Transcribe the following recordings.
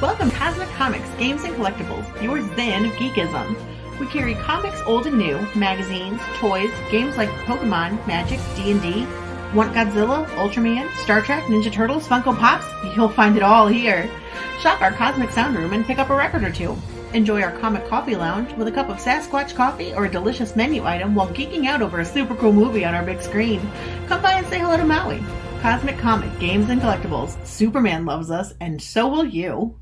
Welcome to Cosmic Comics, Games and Collectibles, your zen of geekism. We carry comics old and new, magazines, toys, games like Pokemon, Magic, D&D. Want Godzilla, Ultraman, Star Trek, Ninja Turtles, Funko Pops? You'll find it all here. Shop our Cosmic Sound Room and pick up a record or two. Enjoy our Comic Coffee Lounge with a cup of Sasquatch coffee or a delicious menu item while geeking out over a super cool movie on our big screen. Come by and say hello to Maui. Cosmic Comic, Games and Collectibles. Superman loves us, and so will you.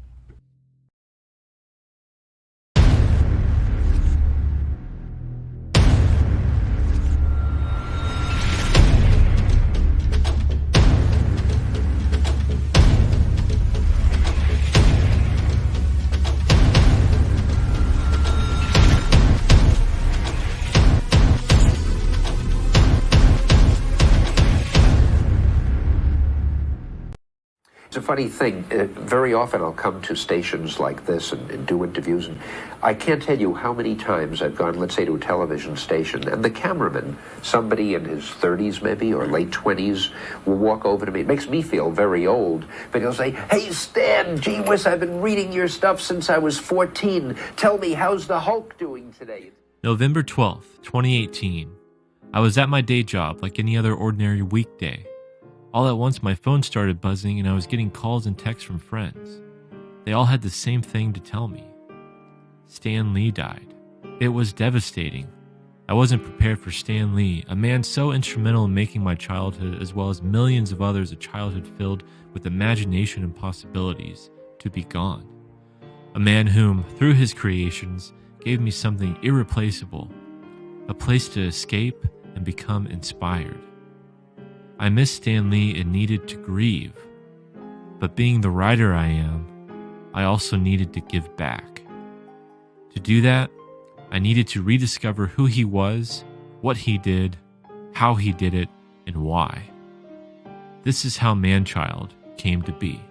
It's a funny thing. Very often I'll come to stations like this and do interviews, and I can't tell you how many times I've gone, let's say, to a television station, and the cameraman, somebody in his 30s maybe, or late 20s, will walk over to me. It makes me feel very old, but he'll say, "Hey, Stan, gee whiz, I've been reading your stuff since I was 14. Tell me, how's the Hulk doing today?" November 12th, 2018. I was at my day job like any other ordinary weekday. All at once, my phone started buzzing and I was getting calls and texts from friends. They all had the same thing to tell me. Stan Lee died. It was devastating. I wasn't prepared for Stan Lee, a man so instrumental in making my childhood, as well as millions of others, a childhood filled with imagination and possibilities, to be gone. A man whom, through his creations, gave me something irreplaceable, a place to escape and become inspired. I missed Stan Lee and needed to grieve. But being the writer I am, I also needed to give back. To do that, I needed to rediscover who he was, what he did, how he did it, and why. This is how Man-Child came to be.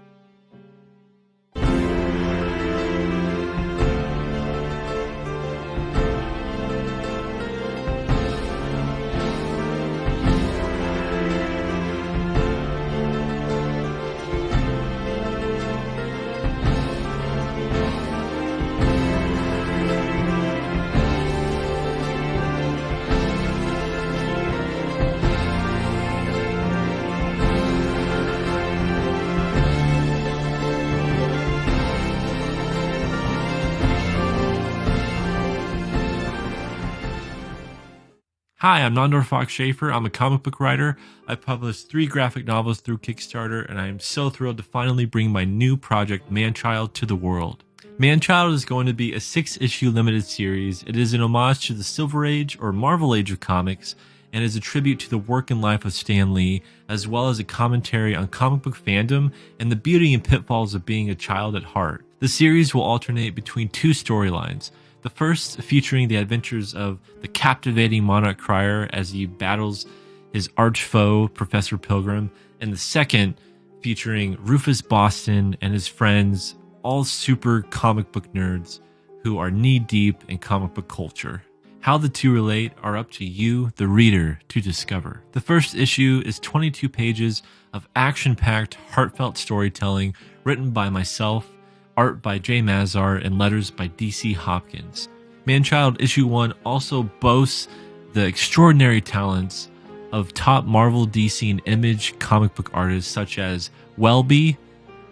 Hi, I'm Nandor Fox Shaffer. I'm a comic book writer. I've published 3 graphic novels through Kickstarter, and I am so thrilled to finally bring my new project, Man-Child, to the world. Man-Child is going to be a 6-issue limited series. It is an homage to the Silver Age or Marvel Age of comics, and is a tribute to the work and life of Stan Lee, as well as a commentary on comic book fandom and the beauty and pitfalls of being a child at heart. The series will alternate between 2 storylines. The first featuring the adventures of the captivating Monarch Crier as he battles his arch foe, Professor Pilgrim, and the second featuring Rufus Boston and his friends, all super comic book nerds who are knee-deep in comic book culture. How the two relate are up to you, the reader, to discover. The first issue is 22 pages of action-packed, heartfelt storytelling written by myself, art by Jay Mazar, and letters by DC Hopkins. Man-Child Issue 1 also boasts the extraordinary talents of top Marvel, DC, and Image comic book artists such as Welby,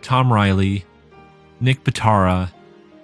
Tom Riley, Nick Pitara,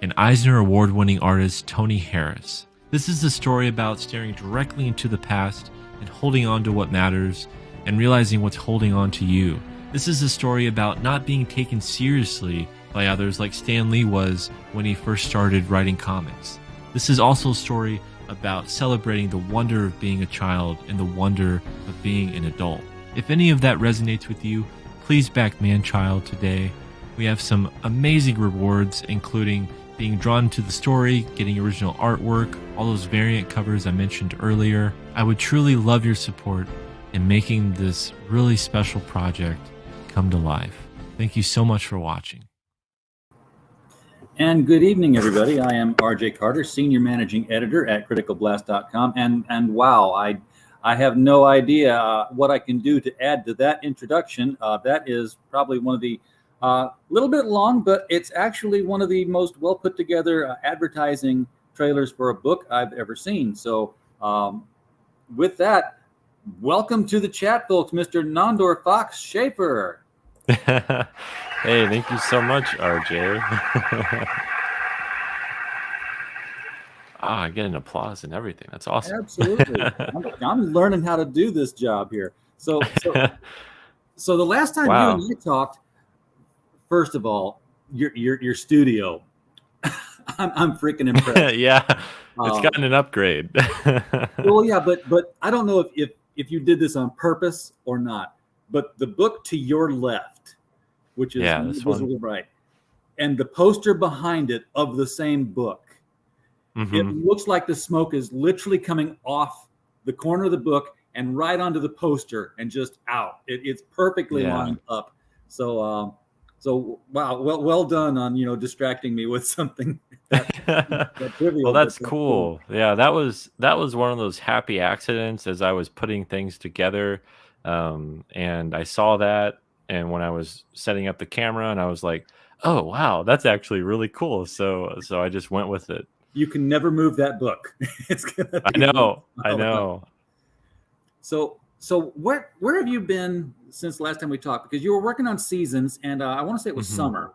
and Eisner Award-winning artist Tony Harris. This is a story about staring directly into the past and holding on to what matters and realizing what's holding on to you. This is a story about not being taken seriously by others like Stan Lee was when he first started writing comics. This is also a story about celebrating the wonder of being a child and the wonder of being an adult. If any of that resonates with you, please back Man-Child today. We have some amazing rewards, including being drawn to the story, getting original artwork, all those variant covers I mentioned earlier. I would truly love your support in making this really special project come to life. Thank you so much for watching. And good evening, everybody. I am RJ Carter, Senior Managing Editor at CriticalBlast.com. And wow, I have no idea what I can do to add to that introduction. That is probably one of the A little bit long, but it's actually one of the most well put together advertising trailers for a book I've ever seen. So with that, welcome to the chat, folks, Mr. Nandor Fox Shaffer. Hey, thank you so much, RJ. I get an applause and everything. That's awesome. Absolutely. I'm learning how to do this job here. So the last time Wow. you and I talked, first of all, your studio, I'm freaking impressed. Yeah, it's gotten an upgrade. Well, yeah, but I don't know if you did this on purpose or not. But the book to your left, which is this visible right, and the poster behind it of the same book, it looks like the smoke is literally coming off the corner of the book and right onto the poster and just out. It's perfectly lined up. So wow, well done on distracting me with something that trivial. Well, that's cool. Yeah, that was one of those happy accidents as I was putting things together, and I saw that, and when I was setting up the camera, and I was like, oh wow, that's actually really cool. So I just went with it. You can never move that book. It's gonna I know. So where have you been since the last time we talked? Because you were working on Seasons, and I want to say it was summer.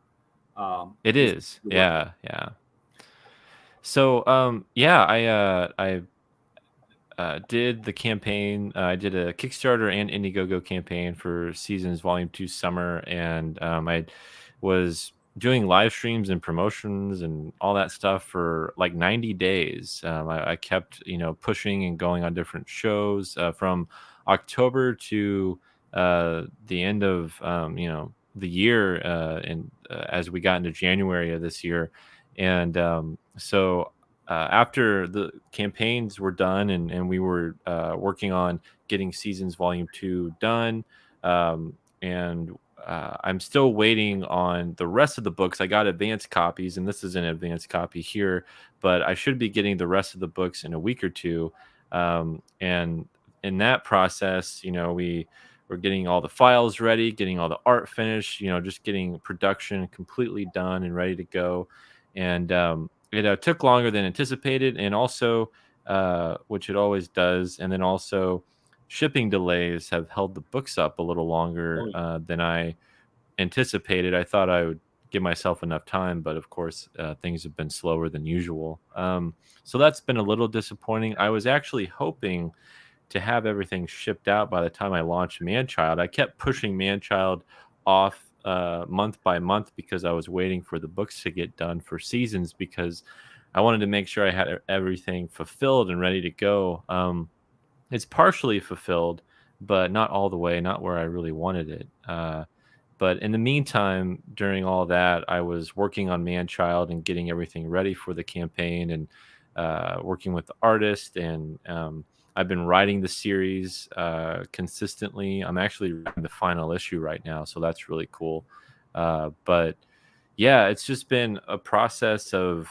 It is. Yeah. So I did the campaign. I did a Kickstarter and Indiegogo campaign for Seasons Volume 2 Summer, and I was doing live streams and promotions and all that stuff for like 90 days. I kept pushing and going on different shows from October to the end of the year, and as we got into January of this year. And so after the campaigns were done and we were working on getting Seasons Volume 2 done, and I'm still waiting on the rest of the books. I got advanced copies, and this is an advanced copy here, but I should be getting the rest of the books in a week or two. And in that process, we were getting all the files ready, getting all the art finished, just getting production completely done and ready to go. And it took longer than anticipated, and also, which it always does, and then also shipping delays have held the books up a little longer than I anticipated. I thought I would give myself enough time, but of course, things have been slower than usual. So that's been a little disappointing. I was actually hoping to have everything shipped out by the time I launched Manchild. I kept pushing Manchild off month by month because I was waiting for the books to get done for Seasons, because I wanted to make sure I had everything fulfilled and ready to go. It's partially fulfilled, but not all the way, not where I really wanted it. But in the meantime, during all that, I was working on Manchild and getting everything ready for the campaign, and working with the artist. And I've been writing the series consistently. I'm actually writing the final issue right now, so that's really cool. But yeah, it's just been a process of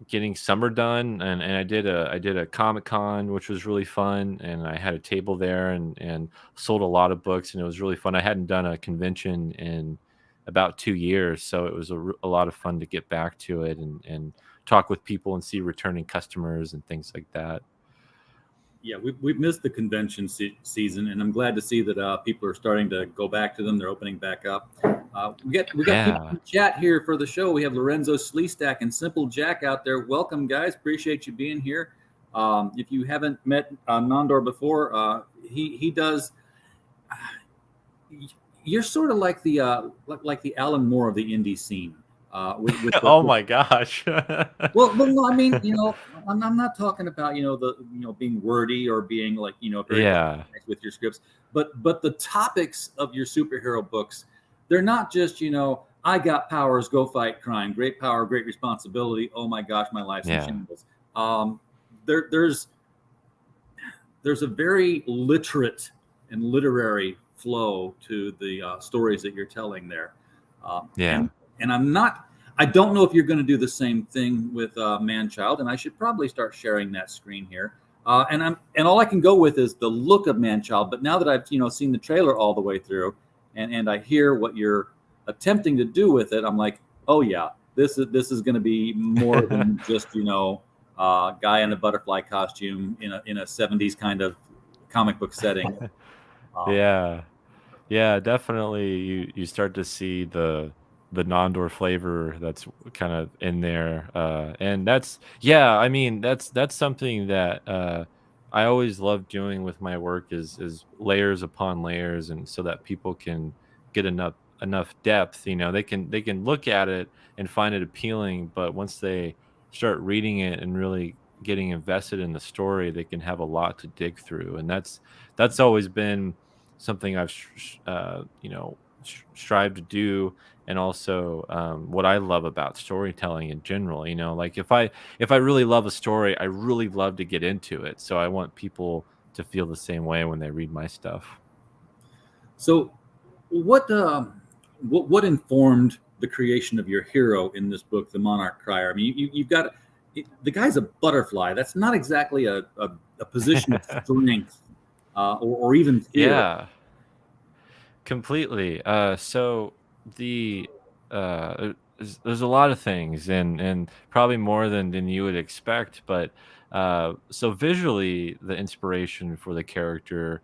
getting summer done, and I did a Comic-Con, which was really fun, and I had a table there and sold a lot of books, and it was really fun. I hadn't done a convention in about 2 years, so it was a lot of fun to get back to it and talk with people and see returning customers and things like that. Yeah, we've missed the convention season, and I'm glad to see that people are starting to go back to them. They're opening back up. We got people in chat here for the show. We have Lorenzo Sleestack and Simple Jack out there. Welcome, guys. Appreciate you being here. If you haven't met Nandor before, he does. You're sort of like the Alan Moore of the indie scene. Oh my gosh. well, no, I mean, I'm not talking about being wordy or being like very nice with your scripts, but the topics of your superhero books, they're not just I got powers, go fight crime, great power, great responsibility. Oh my gosh, my life's in shambles. There's a very literate and literary flow to the stories that you're telling there. And I don't know if you're going to do the same thing with Manchild, and I should probably start sharing that screen here. And all I can go with is the look of Manchild. But now that I've seen the trailer all the way through, and I hear what you're attempting to do with it, I'm like, oh yeah, this is going to be more than just guy in a butterfly costume in a 70s kind of comic book setting. Yeah. Yeah, definitely. You start to see the Nandor flavor that's kind of in there, and that's yeah. I mean, that's something that I always love doing with my work is layers upon layers, and so that people can get enough depth. They can look at it and find it appealing, but once they start reading it and really getting invested in the story, they can have a lot to dig through, and that's always been something I've strived to do, and also what I love about storytelling in general. Like if I really love a story, I really love to get into it. So I want people to feel the same way when they read my stuff. So, what informed the creation of your hero in this book, The Monarch Crier? I mean, you've got the guy's a butterfly. That's not exactly a position of strength or even fear. Yeah, completely. So the there's a lot of things, and probably more than you would expect. But so visually, the inspiration for the character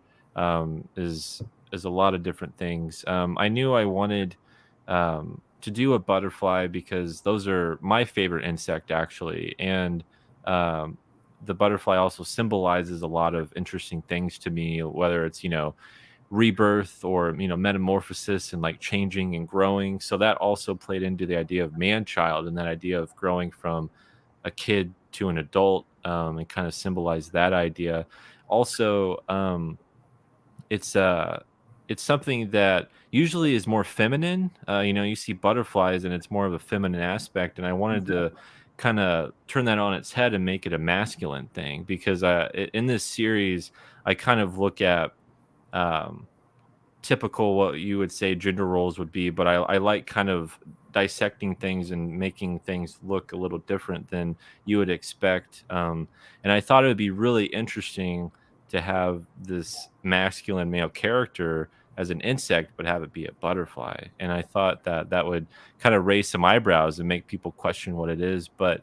is a lot of different things. I knew I wanted to do a butterfly because those are my favorite insect, actually, and um, the butterfly also symbolizes a lot of interesting things to me, whether it's rebirth or metamorphosis and like changing and growing. So that also played into the idea of man child and that idea of growing from a kid to an adult, and kind of symbolize that idea. Also, it's uh it's something that usually is more feminine. You see butterflies and it's more of a feminine aspect, and I wanted to kind of turn that on its head and make it a masculine thing, because in this series I kind of look at um typical what you would say gender roles would be, but I like kind of dissecting things and making things look a little different than you would expect. And I thought it would be really interesting to have this masculine male character as an insect, but have it be a butterfly. And I thought that that would kind of raise some eyebrows and make people question what it is. But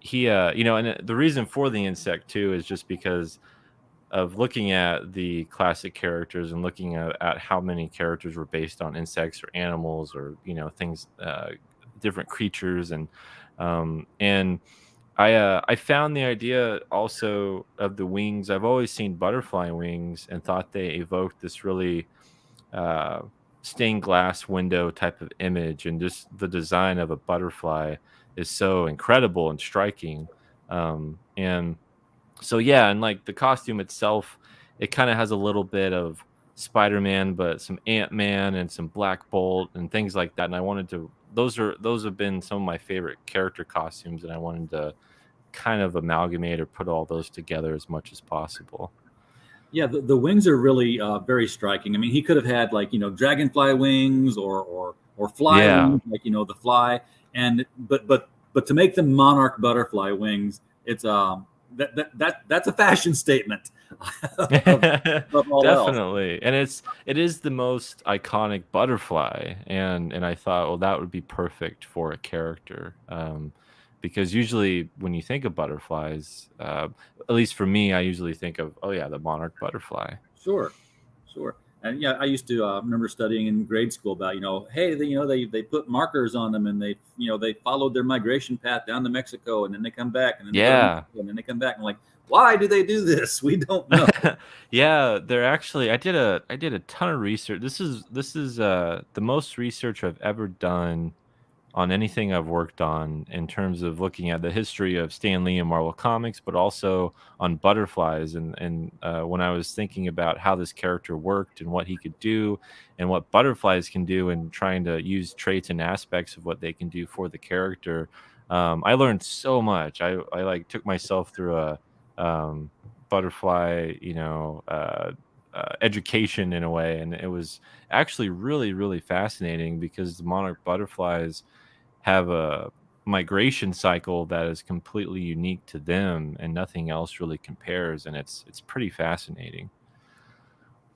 he, and the reason for the insect too is just because of looking at the classic characters and looking at how many characters were based on insects or animals or things, different creatures, and I found the idea also of the wings. I've always seen butterfly wings and thought they evoked this really uh, stained glass window type of image, and just the design of a butterfly is so incredible and striking. And so yeah, and like the costume itself, it kind of has a little bit of Spider-Man, but some Ant-Man and some Black Bolt and things like that. And I wanted to those have been some of my favorite character costumes, and I wanted to kind of amalgamate or put all those together as much as possible. Yeah, the wings are really very striking. I mean, he could have had like dragonfly wings or fly Yeah. wings, like the fly, and but to make them monarch butterfly wings, it's that's a fashion statement of all else. Definitely. And it is the most iconic butterfly, and I thought, well, that would be perfect for a character. Because usually when you think of butterflies, at least for me, I usually think of, oh yeah, the monarch butterfly. Sure, sure. And yeah, I used to remember studying in grade school about hey, they put markers on them, and they followed their migration path down to Mexico, and then they come back, and then they go to Yeah. Mexico, and then they come back, and like, why do they do this? We don't know. Yeah, they're actually, I did a ton of research. This is the most research I've ever done on anything I've worked on in terms of looking at the history of Stan Lee and Marvel Comics, but also on butterflies. And when I was thinking about how this character worked and what he could do and what butterflies can do, and trying to use traits and aspects of what they can do for the character, I learned so much. I like took myself through a butterfly, education in a way, and it was actually really, really fascinating because the monarch butterflies have a migration cycle that is completely unique to them, and nothing else really compares, and it's pretty fascinating.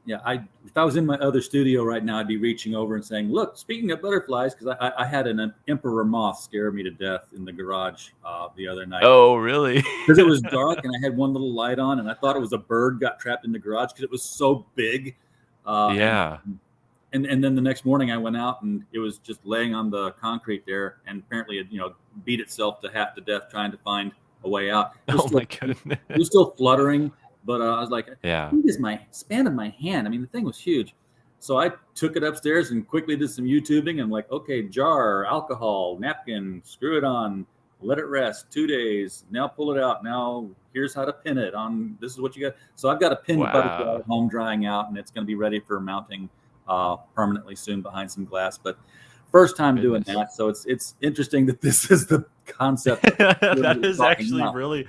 if I was in my other studio right now, I'd be reaching over and saying, "Look, speaking of butterflies," because I had an emperor moth scare me to death in the garage the other night. Oh, really? Because it was dark and I had one little light on, and I thought it was a bird got trapped in the garage because it was so big. Yeah. And then the next morning I went out and it was just laying on the concrete there, and apparently it beat itself to half to death trying to find a way out. My goodness. It was still fluttering, but I was like, yeah, it is my span of my hand. I mean, the thing was huge. So I took it upstairs and quickly did some YouTubing. I'm like, okay, jar, alcohol, napkin, screw it on, let it rest 2 days. Now pull it out. Now here's how to pin it on. This is what you got. So I've got a pinned butterfly at home drying out, and it's going to be ready for mounting permanently soon behind some glass. But first time doing that, so it's interesting that this is the concept. That is actually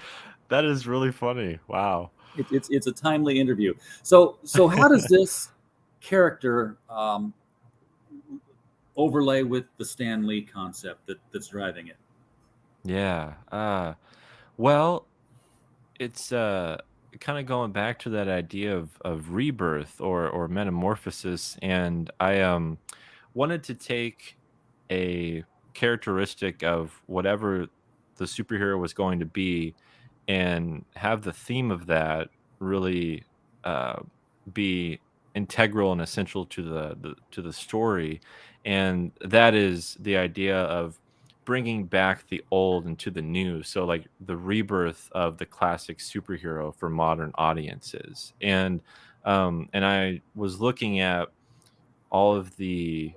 that is really funny. Wow. It's a timely interview. So how does this character overlay with the Stan Lee concept that's driving it? Yeah. Well, it's kind of going back to that idea of rebirth or metamorphosis, and I wanted to take a characteristic of whatever the superhero was going to be and have the theme of that really be integral and essential to the story, and that is the idea of bringing back the old into the new. So like the rebirth of the classic superhero for modern audiences, and I was looking at all of the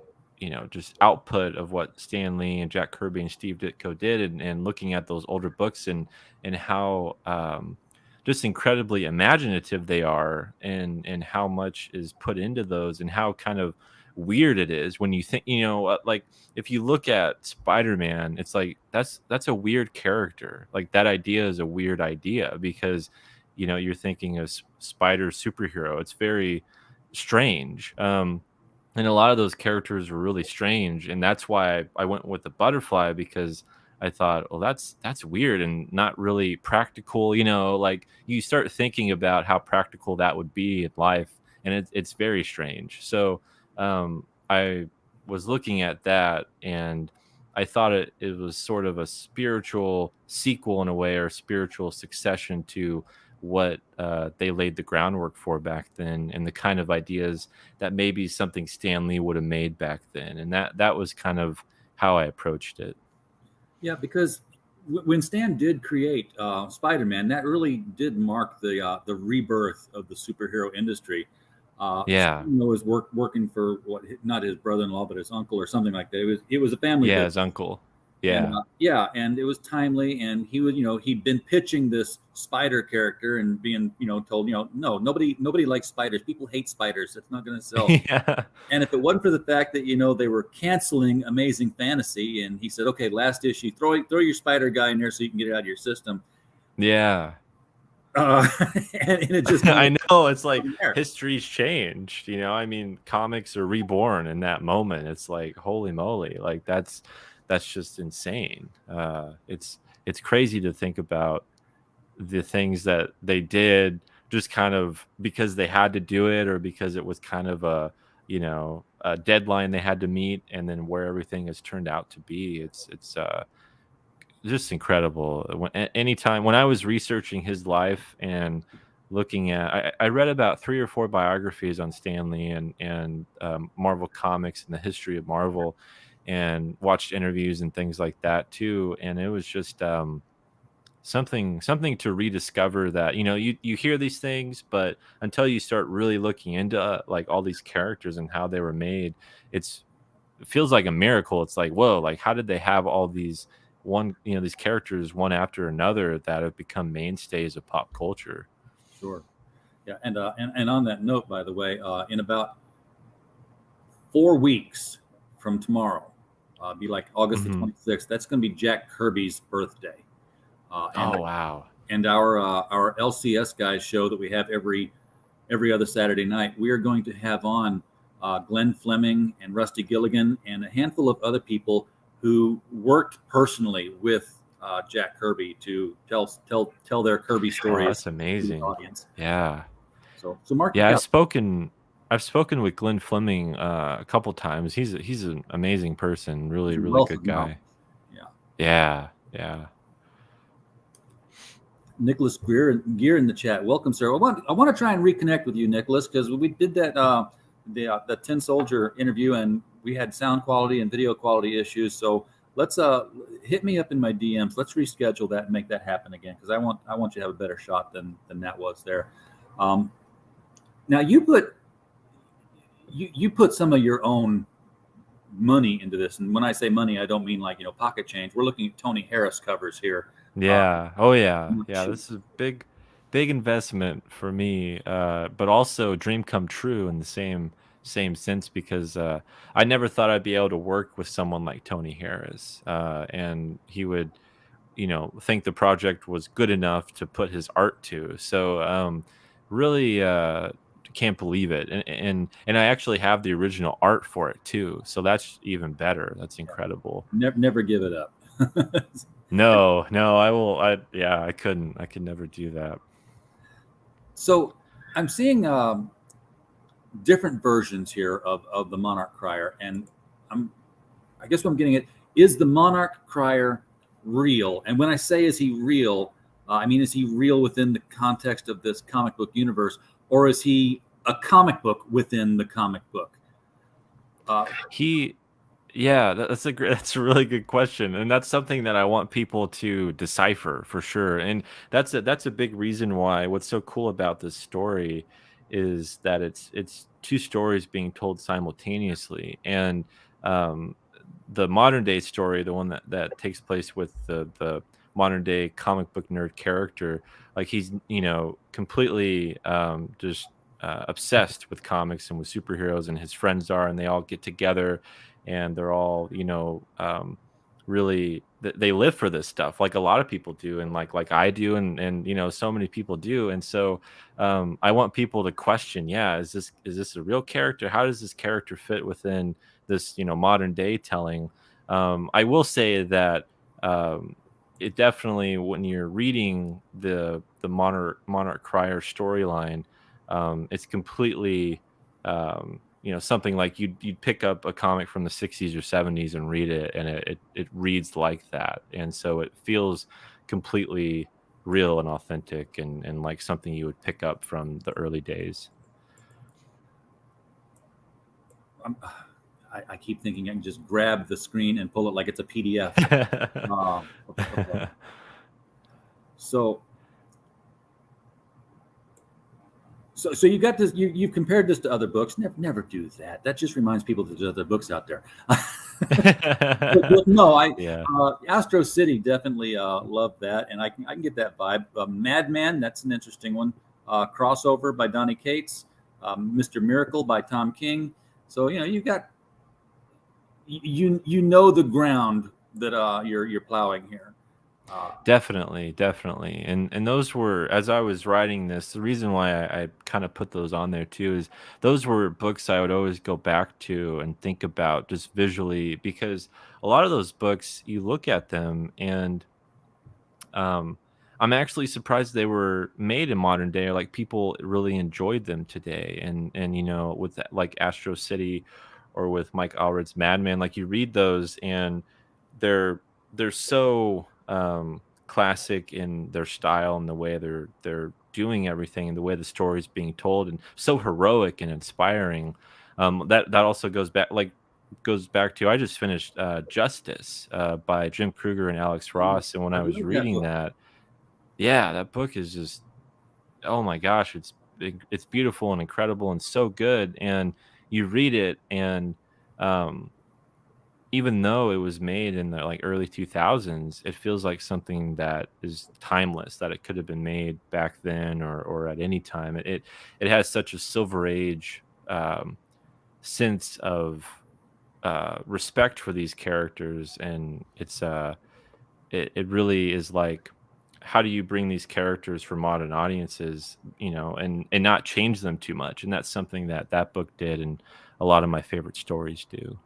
just output of what Stan Lee and Jack Kirby and Steve Ditko did, and looking at those older books and how just incredibly imaginative they are, and how much is put into those, and how kind of weird it is when you think, like if you look at Spider-Man, it's like that's a weird character. Like that idea is a weird idea because you're thinking of spider superhero. It's very strange. And a lot of those characters were really strange, and that's why I went with the butterfly, because I thought, well, that's weird and not really practical. Like you start thinking about how practical that would be in life, and it's very strange. So I was looking at that, and I thought it was sort of a spiritual sequel in a way, or spiritual succession to what they laid the groundwork for back then, and the kind of ideas that maybe something Stan Lee would have made back then. And that was kind of how I approached it. Yeah, because when Stan did create Spider-Man, that really did mark the rebirth of the superhero industry. Stan was working for not his brother-in-law, but his uncle or something like that. It was a family. Yeah, business. His uncle. Yeah. And it was timely, and he was, he'd been pitching this spider character and being, told, no, nobody likes spiders. People hate spiders. It's not going to sell. Yeah. And if it wasn't for the fact that, they were canceling Amazing Fantasy, and he said, okay, last issue, throw your spider guy in there so you can get it out of your system. Yeah. And it just I know, it's like history's changed. I mean, comics are reborn in that moment. It's like, holy moly, like that's just insane. It's crazy to think about the things that they did just kind of because they had to do it, or because it was kind of a deadline they had to meet, and then where everything has turned out to be. It's just incredible. Anytime when I was researching his life and looking at, I read about 3 or 4 biographies on Stan Lee and Marvel Comics and the history of Marvel, and watched interviews and things like that too. And it was just something to rediscover that, you hear these things, but until you start really looking into like all these characters and how they were made, it feels like a miracle. It's like, whoa, like how did they have all these these characters one after another that have become mainstays of pop culture? Sure. Yeah. And on that note, by the way, in about 4 weeks from tomorrow, be like August the 26th. That's going to be Jack Kirby's birthday. Wow! And our LCS guys show that we have every other Saturday night. We are going to have on Glenn Fleming and Rusty Gilligan and a handful of other people who worked personally with Jack Kirby to tell their Kirby stories. Oh, that's amazing. To the audience. Yeah. So Mark. Yeah, I've spoken I've spoken with Glenn Fleming a couple times. He's an amazing person, really It's a really wealth good of knowledge. guy. Yeah. Yeah. Nicholas Gear in the chat. Welcome, sir. I want to try and reconnect with you, Nicholas, because we did that the Tin Soldier interview, and we had sound quality and video quality issues. So let's hit me up in my DMs. Let's reschedule that and make that happen again, because I want you to have a better shot than that was there. Now you put some of your own money into this, and when I say money, I don't mean like pocket change. We're looking at Tony Harris covers here. Yeah. Oh yeah. Yeah. This is a big investment for me, but also a dream come true in the same sense, because I never thought I'd be able to work with someone like Tony Harris, and he would, think the project was good enough to put his art to. So really can't believe it, and I actually have the original art for it too. So that's even better. That's incredible. Never give it up. No, I couldn't. I could never do that. So I'm seeing different versions here of the Monarch Crier, and I guess what I'm getting at is the Monarch Crier real? And when I say is he real, I mean, is he real within the context of this comic book universe, or is he a comic book within the comic book? That's a really good question, and that's something that I want people to decipher for sure. And that's a big reason why what's so cool about this story is that it's two stories being told simultaneously. And um, the modern day story, the one that takes place with the modern day comic book nerd character, like he's completely just obsessed with comics and with superheroes, and his friends are, and they all get together, and they're all really they live for this stuff, like a lot of people do, and like I do, and so many people do. And so I want people to question, is this a real character? How does this character fit within this modern day telling? I will say that it definitely, when you're reading the Monarch Crier storyline, it's completely something like you'd pick up a comic from the 60s or 70s and read it, and it reads like that, and so it feels completely real and authentic, and like something you would pick up from the early days. I keep thinking I can just grab the screen and pull it like it's a PDF. So you got this. You've compared this to other books. Never do that. That just reminds people that there's other books out there. but no, Astro City definitely love that, and I can get that vibe. Madman, that's an interesting one. Crossover by Donny Cates. Mr. Miracle by Tom King. So you've got the ground that you're plowing here. Definitely. And those were, as I was writing this, the reason why I kind of put those on there too is those were books I would always go back to and think about just visually, because a lot of those books, you look at them and I'm actually surprised they were made in modern day, or like people really enjoyed them today. And with like Astro City or with Mike Allred's Madman, like you read those and they're so classic in their style and the way they're doing everything, and the way the story's being told, and so heroic and inspiring. That also goes back to, I just finished Justice by Jim Kruger and Alex Ross, and when I was reading that book is just, oh my gosh, it's beautiful and incredible and so good. And you read it, and even though it was made in the like early 2000s, it feels like something that is timeless, that it could have been made back then or at any time. It has such a silver age sense of respect for these characters, and it's it really is like, how do you bring these characters for modern audiences, and not change them too much? And that's something that book did, and a lot of my favorite stories do.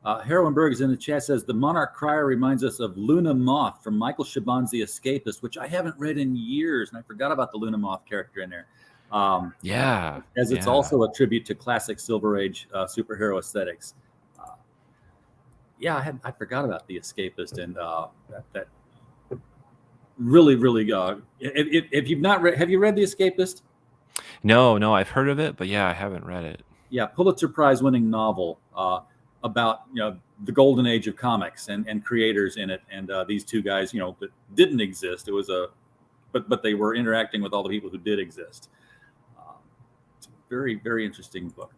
Heroinberg is in the chat, says the Monarch Crier reminds us of Luna Moth from Michael Chabon's The Escapist, which I haven't read in years, and I forgot about the Luna Moth character in there. Yeah, as it's also a tribute to classic Silver Age superhero aesthetics. Yeah, I forgot about the Escapist, and that really, really. If you've not read, have you read the Escapist? No, I've heard of it, but yeah, I haven't read it. Yeah, Pulitzer Prize winning novel about the golden age of comics and creators in it, and these two guys that didn't exist. It was but they were interacting with all the people who did exist. It's a very, very interesting book.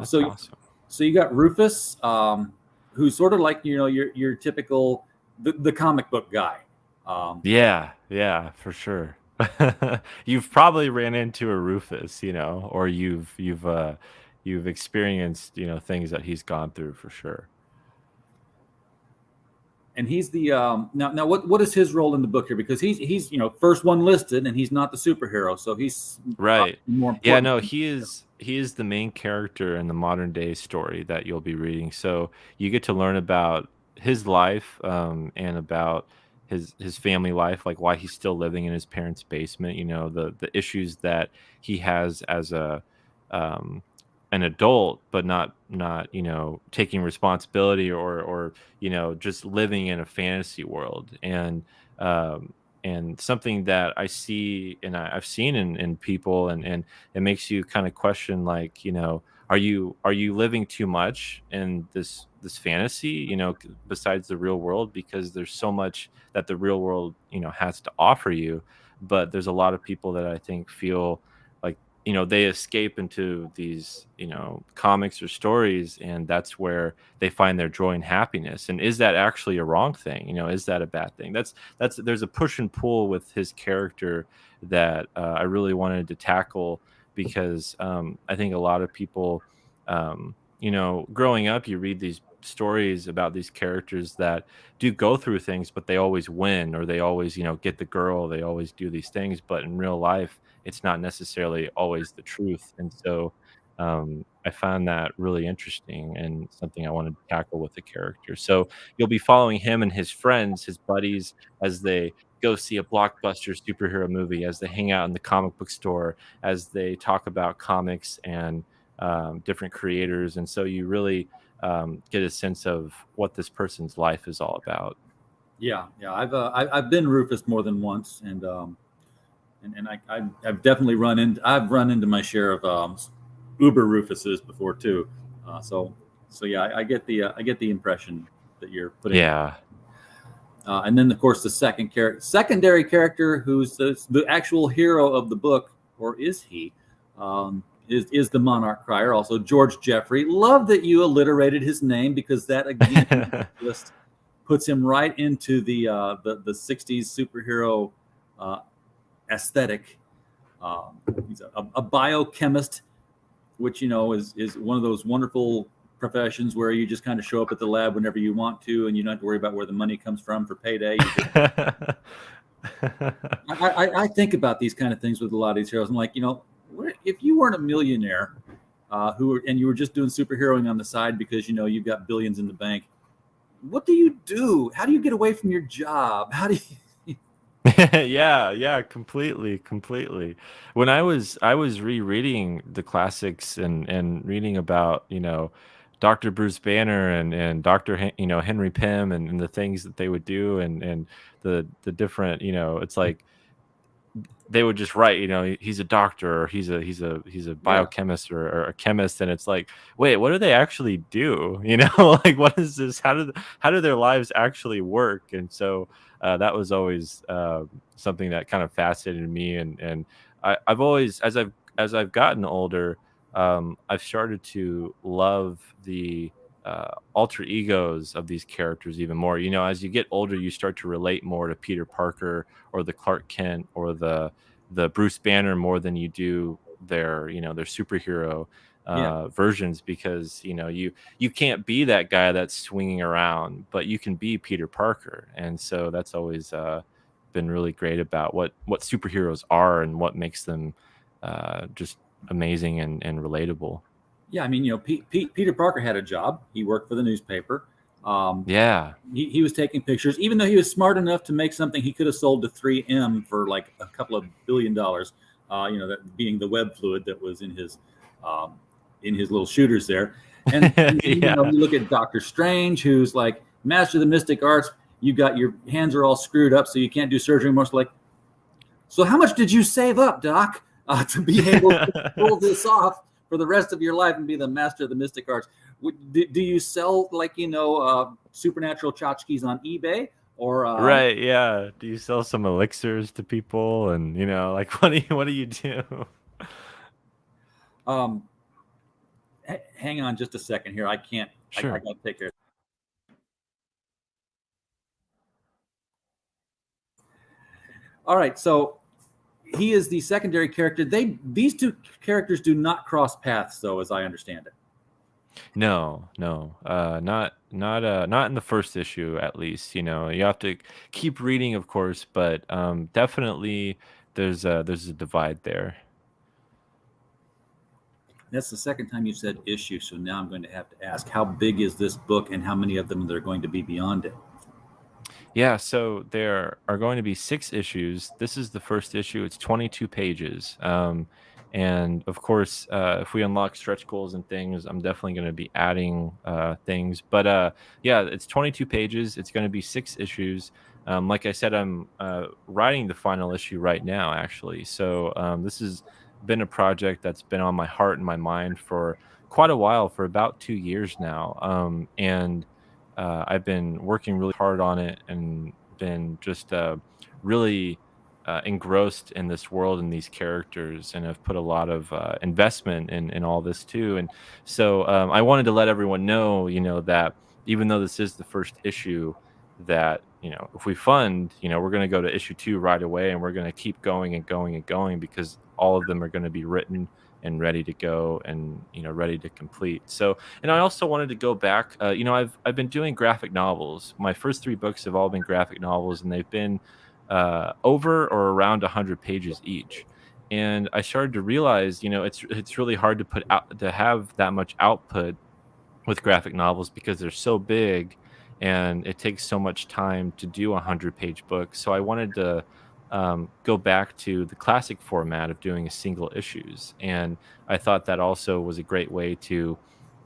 So awesome. So you got Rufus, who's sort of like your typical the comic book guy. Yeah, for sure. You've probably ran into a Rufus, or you've experienced things that he's gone through for sure. And he's the now what is his role in the book here? Because he's first one listed, and he's not the superhero, so he's right. More important. Yeah, no, he is the main character in the modern day story that you'll be reading. So you get to learn about his life and about his family life, like why he's still living in his parents' basement. The issues that he has as an adult, but not taking responsibility or just living in a fantasy world. And something that I see and I've seen in people, and it makes you kind of question, like, are you living too much in this fantasy, besides the real world, because there's so much that the real world has to offer you. But there's a lot of people that I think feel like they escape into these comics or stories, and that's where they find their joy and happiness. And is that actually a wrong thing? Is that a bad thing? There's a push and pull with his character that I really wanted to tackle, because I think a lot of people growing up, you read these stories about these characters that do go through things, but they always win, or they always get the girl, they always do these things. But in real life, it's not necessarily always the truth. And so I found that really interesting and something I wanted to tackle with the character. So you'll be following him and his friends, his buddies, as they go see a blockbuster superhero movie, as they hang out in the comic book store, as they talk about comics and different creators. And so you really get a sense of what this person's life is all about. Yeah. I've been Rufus more than once, and I've definitely run into my share of Uber Rufuses before too. So yeah, I get the impression that you're putting. Yeah. And then of course the secondary character, who's the actual hero of the book, or is he? Is the Monarch Crier, also George Jeffrey. Love that you alliterated his name, because that again just puts him right into the 60s superhero aesthetic. He's a biochemist, which is one of those wonderful professions where you just kind of show up at the lab whenever you want to, and you don't have to worry about where the money comes from for payday. I think about these kind of things with a lot of these heroes. I'm like, if you weren't a millionaire and you were just doing superheroing on the side because you've got billions in the bank, what do you do? How do you get away from your job? How do you? Yeah, completely. When I was rereading the classics and reading about Dr. Bruce Banner and Dr. Henry Pym and the things that they would do, and the different it's like they would just write, he's a doctor, or he's a biochemist, or a chemist, and it's like, wait, what do they actually do? Like, what is this? How do their lives actually work? And so that was always something that kind of fascinated me, and I've always, as I've gotten older, I've started to love the alter egos of these characters even more. As you get older, you start to relate more to Peter Parker or the Clark Kent or the Bruce Banner more than you do their superhero versions, because you can't be that guy that's swinging around, but you can be Peter Parker. And so that's always been really great about what superheroes are and what makes them just amazing and relatable. Yeah, I mean, Peter Parker had a job. He worked for the newspaper. He was taking pictures, even though he was smart enough to make something he could have sold to 3M for like a couple of $1 billion. that being the web fluid that was in his little shooters there. And Yeah. you look at Doctor Strange, who's like master of the mystic arts. You got your hands are all screwed up, so you can't do surgery anymore. So like, so how much did you save up, Doc, to be able to pull this off for the rest of your life and be the master of the mystic arts? Do you sell supernatural tchotchkes on eBay or Right, yeah. Do you sell some elixirs to people, and like what do you do? Hang on just a second here. I can't. Sure. I gotta take care. All right, so he is the secondary character. These two characters do not cross paths, though, as I understand it. No, not in the first issue, at least. You have to keep reading, of course, but definitely there's a divide there. That's the second time you said issue, so now I'm going to have to ask, how big is this book, and how many of them are going to be beyond it? Yeah, so there are going to be 6 issues. This is the first issue. It's 22 pages. And of course, if we unlock stretch goals and things, I'm definitely going to be adding things. But yeah, it's 22 pages. It's going to be 6 issues. Like I said, I'm writing the final issue right now, actually. So this has been a project that's been on my heart and my mind for quite a while, for about 2 years now. And I've been working really hard on it and been just really engrossed in this world and these characters, and have put a lot of investment in all this too. And so I wanted to let everyone know, that even though this is the first issue, that if we fund, we're going to go to issue 2 right away, and we're going to keep going and going and going, because all of them are going to be written and ready to go, and ready to complete. So, and I also wanted to go back. I've been doing graphic novels. My first 3 books have all been graphic novels, and they've been over or around 100 pages each. And I started to realize, it's really hard to have that much output with graphic novels, because they're so big and it takes so much time to do a 100-page book. So I wanted to go back to the classic format of doing a single issues. And I thought that also was a great way to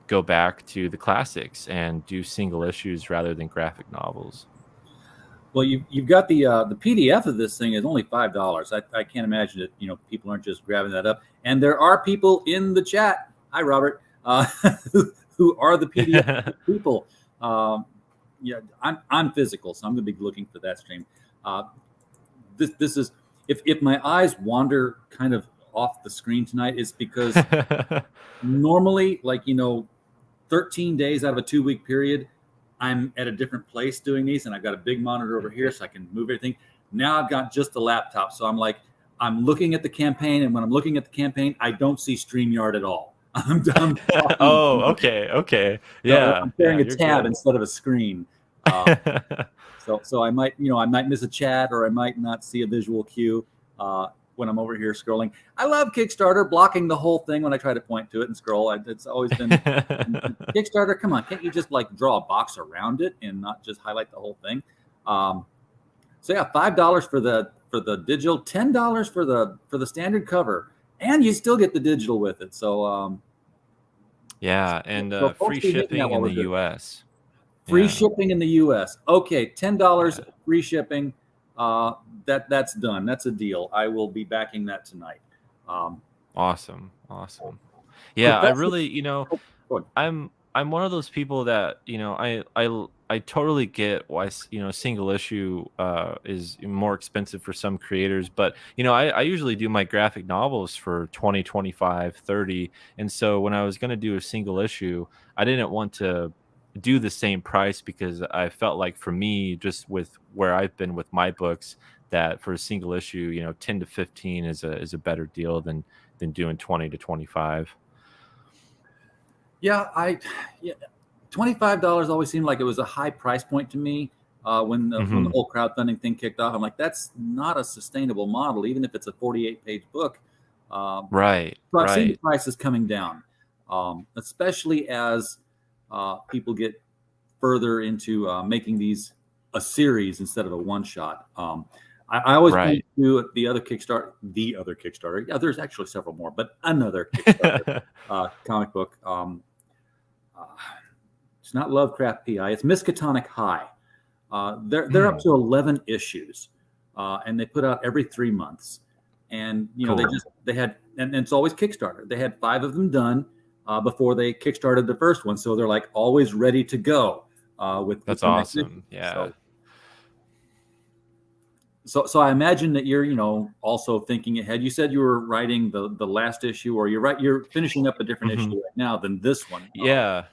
go back to the classics and do single issues rather than graphic novels. Well, you've got the PDF of this thing is only $5. I can't imagine that people aren't just grabbing that up. And there are people in the chat. Hi, Robert, who are the PDF people. Yeah, I'm physical, so I'm going to be looking for that stream. This is if my eyes wander kind of off the screen tonight, it's because normally, 13 days out of a 2-week period, I'm at a different place doing these, and I've got a big monitor over here so I can move everything. Now I've got just the laptop, so I'm looking at the campaign, and when I'm looking at the campaign, I don't see StreamYard at all. I'm done. Oh, okay, yeah. So I'm sharing a tab good. instead of a screen. So I might miss a chat, or I might not see a visual cue when I'm over here scrolling. I love Kickstarter blocking the whole thing when I try to point to it and scroll. It's always been Kickstarter. Come on, can't you just draw a box around it and not just highlight the whole thing? So yeah, $5 for the digital, $10 for the standard cover, and you still get the digital with it. So yeah, and so free shipping in the U.S. Free shipping in the U.S. Okay, $10 free shipping. That's done. That's a deal. I will be backing that tonight. Awesome. Yeah, I really, I'm one of those people that I totally get why single issue is more expensive for some creators, but I usually do my graphic novels for 20, 25, 30, and so when I was going to do a single issue, I didn't want to do the same price, because I felt like, for me, just with where I've been with my books, that for a single issue, 10 to 15 is a better deal than doing 20 to 25. Yeah, $25 always seemed like it was a high price point to me when the whole crowdfunding thing kicked off. I'm like, that's not a sustainable model, even if it's a 48-page book. Right. So I've seen the prices coming down, especially as people get further into making these a series instead of a one-shot. I always point Right. to the other Kickstarter. Yeah, there's actually several more, but another Kickstarter comic book. It's not Lovecraft PI. It's Miskatonic High. They're up to 11 issues, and they put out every 3 months. And Cool. they had, and it's always Kickstarter. They had 5 of them done before they kickstarted the first one, so they're like always ready to go. That's awesome. Yeah. So I imagine that you're also thinking ahead. You said you were writing the last issue, or you're finishing up a different issue right now than this one. Yeah.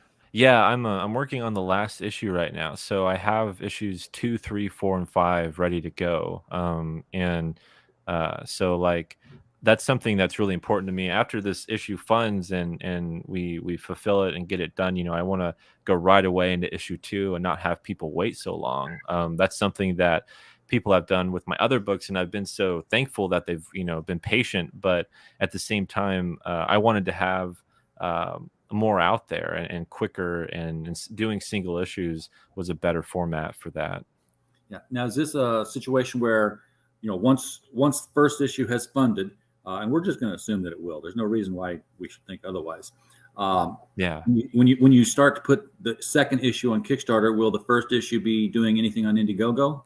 I'm working on the last issue right now, so I have issues 2, 3, 4, and 5 ready to go. And so like that's something that's really important to me. After this issue funds and we fulfill it and get it done, I want to go right away into issue 2 and not have people wait so long. That's something that people have done with my other books, and I've been so thankful that they've been patient. But at the same time, I wanted to have more out there and quicker, and doing single issues was a better format for that. Yeah. Now, is this a situation where, once the first issue has funded, and we're just going to assume that it will. There's no reason why we should think otherwise. Yeah. When you start to put the second issue on Kickstarter, will the first issue be doing anything on Indiegogo?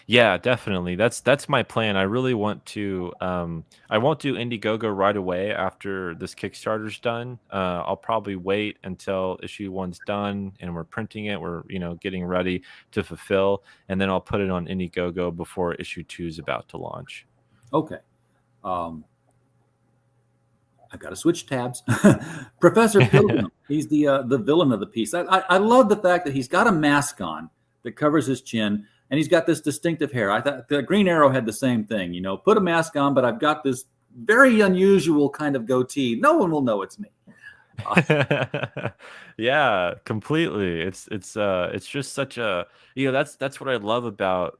Yeah, definitely. That's my plan. I really want to. I won't do Indiegogo right away after this Kickstarter's done. I'll probably wait until issue 1's done and we're printing it. We're getting ready to fulfill, and then I'll put it on Indiegogo before issue 2 is about to launch. Okay. I've got to switch tabs. Professor Pilgrim. He's the villain of the piece. I love the fact that he's got a mask on that covers his chin. And he's got this distinctive hair. I thought the Green Arrow had the same thing. Put a mask on, but I've got this very unusual kind of goatee. No one will know it's me. Yeah, completely. It's just such a that's what I love about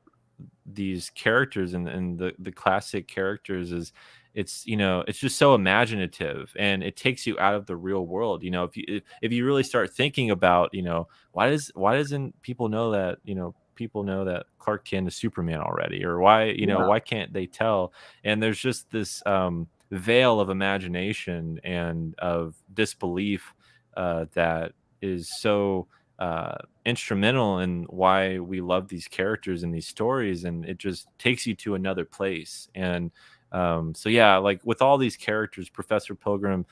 these characters and the classic characters is it's just so imaginative, and it takes you out of the real world. If you really start thinking about why doesn't people know that people know that Clark Kent is Superman already, or why why can't they tell? And there's just this veil of imagination and of disbelief that is so instrumental in why we love these characters and these stories, and it just takes you to another place. And so yeah, like with all these characters, Professor Pilgrim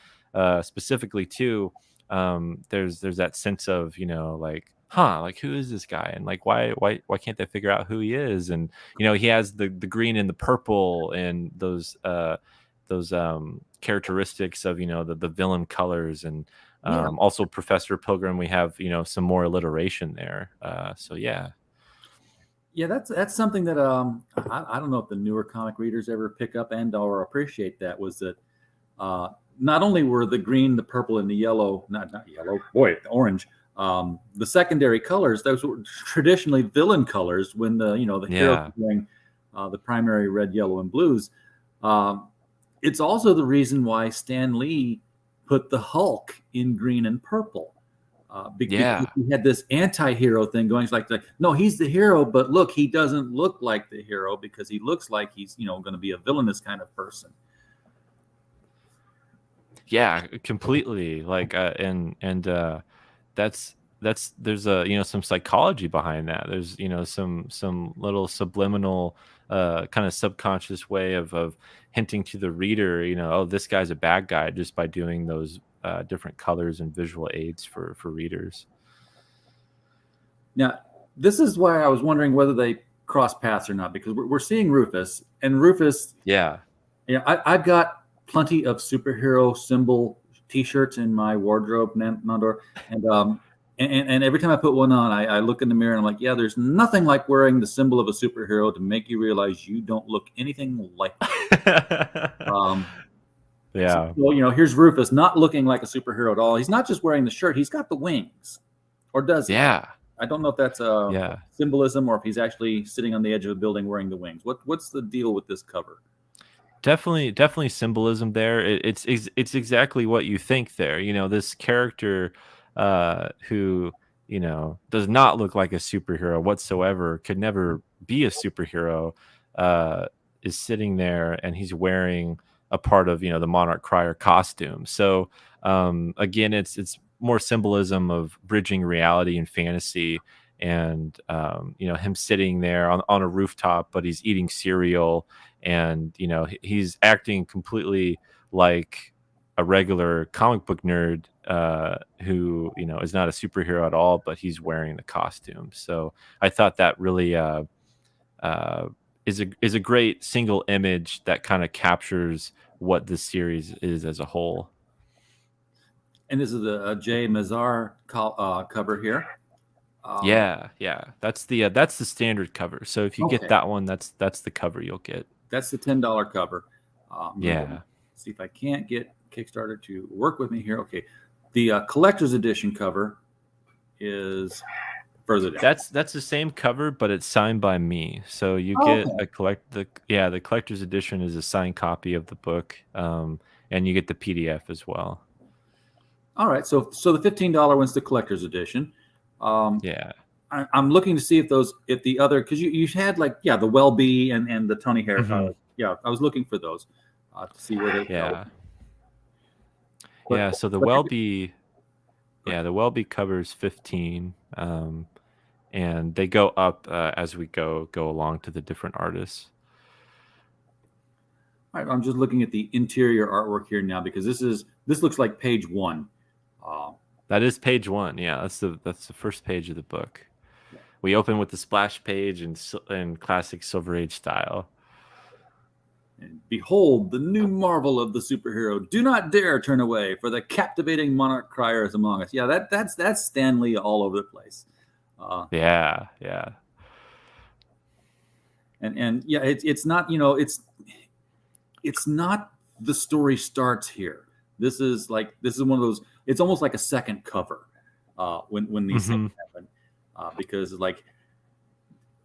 specifically too, there's that sense of like, like who is this guy, and like why can't they figure out who he is? And he has the green and the purple and those characteristics of the villain colors. And also Professor Pilgrim, we have some more alliteration there. So yeah, that's something that I don't know if the newer comic readers ever pick up and or appreciate. That was that not only were the green, the purple, and the yellow, not yellow, the orange, the secondary colors, those were traditionally villain colors when the hero was wearing the primary red, yellow, and blues. It's also the reason why Stan Lee put the Hulk in green and purple. Because he had this anti-hero thing going. It's like, no, he's the hero, but look, he doesn't look like the hero because he looks like he's going to be a villainous kind of person. Yeah, completely. Like and that's there's a some psychology behind that. There's some little subliminal kind of subconscious way of hinting to the reader, oh, this guy's a bad guy, just by doing those different colors and visual aids for readers. Now, this is why I was wondering whether they cross paths or not, because we're seeing Rufus, and Rufus, I've got plenty of superhero symbol T-shirts in my wardrobe, Nandor, and every time I put one on, I look in the mirror and I'm like, yeah, there's nothing like wearing the symbol of a superhero to make you realize you don't look anything like that. So, here's Rufus not looking like a superhero at all. He's not just wearing the shirt; he's got the wings, or does he? Yeah. I don't know if that's symbolism or if he's actually sitting on the edge of a building wearing the wings. What's the deal with this cover? Definitely symbolism there. It's exactly what you think there. This character who does not look like a superhero whatsoever, could never be a superhero, is sitting there, and he's wearing a part of the Monarch Crier costume. So again, it's more symbolism of bridging reality and fantasy, and him sitting there on a rooftop, but he's eating cereal, and he's acting completely like a regular comic book nerd who is not a superhero at all, but he's wearing the costume. So I thought that really is a great single image that kind of captures what this series is as a whole. And this is the Jay Mazar cover here. Yeah, that's the standard cover. So if you get that one, that's the cover you'll get. That's the $10 cover. Yeah. See if I can't get Kickstarter to work with me here. Okay, the collector's edition cover is further down. That's the same cover, but it's signed by me. So you get the collector's edition is a signed copy of the book, and you get the PDF as well. All right, so the $15 one's the collector's edition. Yeah, I'm looking to see if the other, because you had the Welby and the Tony Harris. I was looking for those to see where they go. Yeah, so the Welby, the Welby covers 15, and they go up as we go along to the different artists. All right, I'm just looking at the interior artwork here now, because this looks like page 1. That is page 1. Yeah, that's the first page of the book. Yeah. We open with the splash page in classic Silver Age style. And behold, the new marvel of the superhero. Do not dare turn away, for the captivating Monarch Crier is among us. Yeah, that's Stan Lee all over the place. Yeah. And yeah, it's not it's not the story starts here. This is one of those. It's almost like a second cover when these things happen, because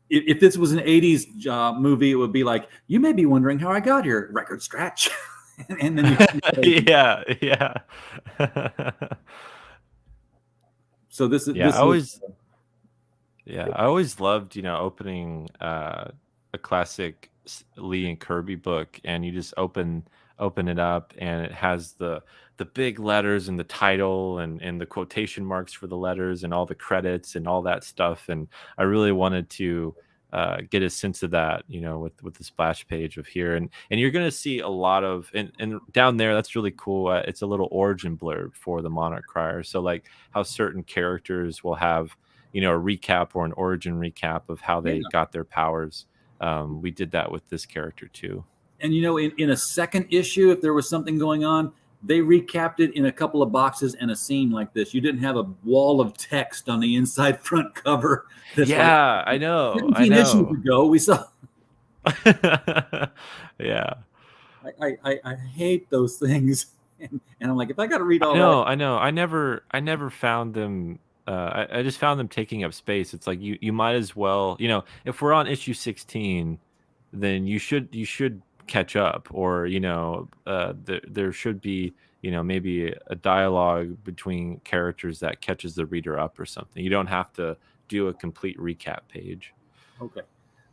if this was an 80s movie, it would be like, you may be wondering how I got here. Record scratch. And then yeah. So this is I always loved opening a classic Lee and Kirby book, and you just open it up, and it has the big letters and the title and the quotation marks for the letters and all the credits and all that stuff. And I really wanted to get a sense of that, with the splash page of here. And you're going to see a lot of, and down there, that's really cool. It's a little origin blurb for the Monarch Crier. So like how certain characters will have, a recap or an origin recap of how they got their powers. We did that with this character too. And in a second issue, if there was something going on, they recapped it in a couple of boxes and a scene like this. You didn't have a wall of text on the inside front cover. I know. 17 issues ago, we saw. Yeah. I hate those things, and I'm like, if I got to read all I know. I never found them. I just found them taking up space. It's like you might as well, if we're on issue 16, then you should catch up, or there should be maybe a dialogue between characters that catches the reader up or something. You don't have to do a complete recap page. Okay,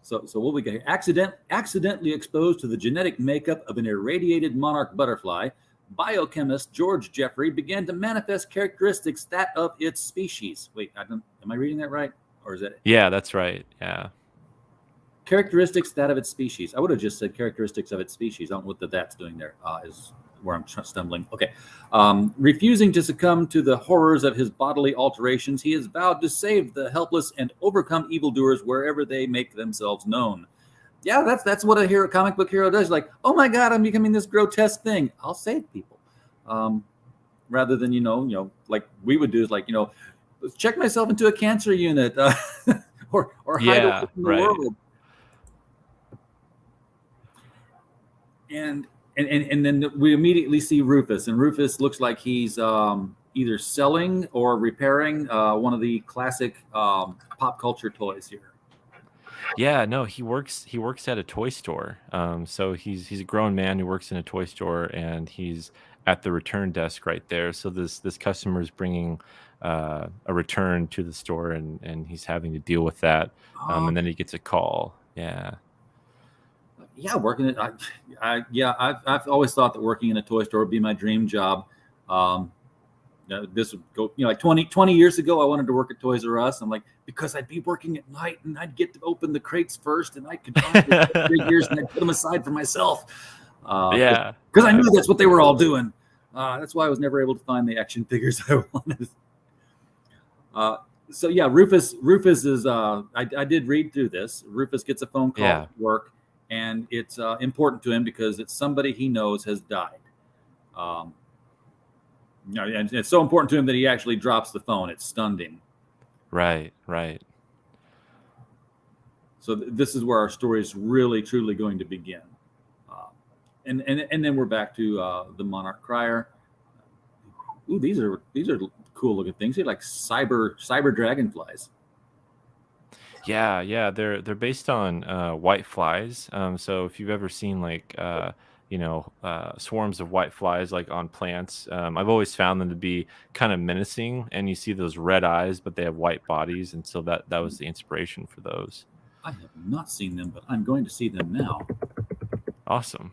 so what we got here: accidentally exposed to the genetic makeup of an irradiated monarch butterfly, biochemist George Jeffrey began to manifest characteristics that of its species. Wait, am I reading that right, or is that it? Yeah, that's right. Yeah. Characteristics that of its species. I would have just said characteristics of its species. I don't know what that's doing there. Is where I'm stumbling. Okay. Refusing to succumb to the horrors of his bodily alterations, he has vowed to save the helpless and overcome evildoers wherever they make themselves known. Yeah, that's what a comic book hero does. Like, oh my God, I'm becoming this grotesque thing. I'll save people. Rather than, like we would do is like, check myself into a cancer unit or hide away from the world. And then we immediately see Rufus, and Rufus looks like he's either selling or repairing one of the classic pop culture toys here. Yeah, no, he works at a toy store. So he's a grown man who works in a toy store, and he's at the return desk right there. So this customer is bringing a return to the store, and he's having to deal with that. And then he gets a call. Yeah. Yeah, working at I've always thought that working in a toy store would be my dream job. This would go, like 20 years ago, I wanted to work at Toys R Us. I'm like, because I'd be working at night and I'd get to open the crates first and I could find the figures and I'd put them aside for myself. Yeah. Because I knew that's what they were all doing. That's why I was never able to find the action figures I wanted. So yeah, Rufus is, I did read through this. Rufus gets a phone call at work, and it's important to him because it's somebody he knows has died. And it's so important to him that he actually drops the phone. It stunned him. Right. So this is where our story is really, truly going to begin. And then we're back to the Monarch Crier. Ooh, these are cool looking things. They're like cyber dragonflies. Yeah. They're based on white flies. So if you've ever seen like swarms of white flies like on plants, I've always found them to be kind of menacing, and you see those red eyes, but they have white bodies, and so that was the inspiration for those. I have not seen them, but I'm going to see them now. Awesome.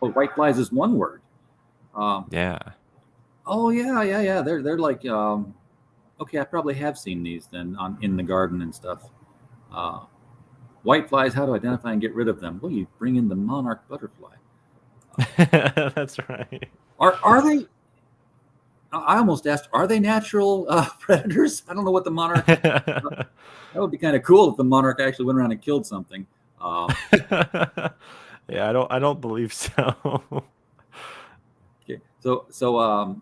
Oh, white flies is one word. Yeah. Oh yeah. They're like okay. I probably have seen these then in the garden and stuff. White flies. How to identify and get rid of them? Well, you bring in the monarch butterfly. That's right. Are they? I almost asked. Are they natural predators? I don't know what the monarch. That would be kind of cool if the monarch actually went around and killed something. Yeah, I don't believe so. Okay, so let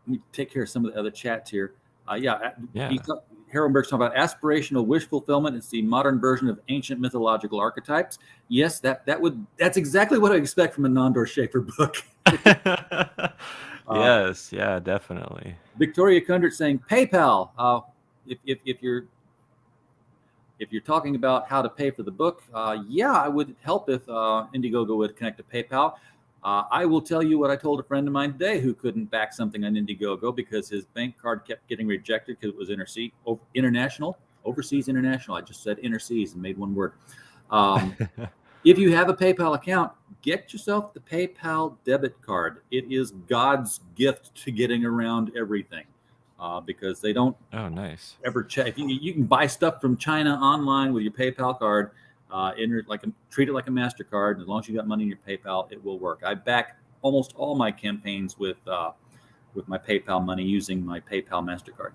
me take care of some of the other chats here. Haroldberg's talking about aspirational wish fulfillment. It's the modern version of ancient mythological archetypes. Yes, that's exactly what I expect from a Nandor Shaffer book. Yes, yeah, definitely. Victoria Kundert saying PayPal. If you're talking about how to pay for the book, I would help if Indiegogo would connect to PayPal. I will tell you what I told a friend of mine today who couldn't back something on Indiegogo because his bank card kept getting rejected because it was overseas international. I just said interseas and made one word. If you have a PayPal account, get yourself the PayPal debit card. It is God's gift to getting around everything. Because they don't ever check. You can buy stuff from China online with your PayPal card, treat it like a MasterCard. As long as you got money in your PayPal, it will work. I back almost all my campaigns with my PayPal money using my PayPal MasterCard.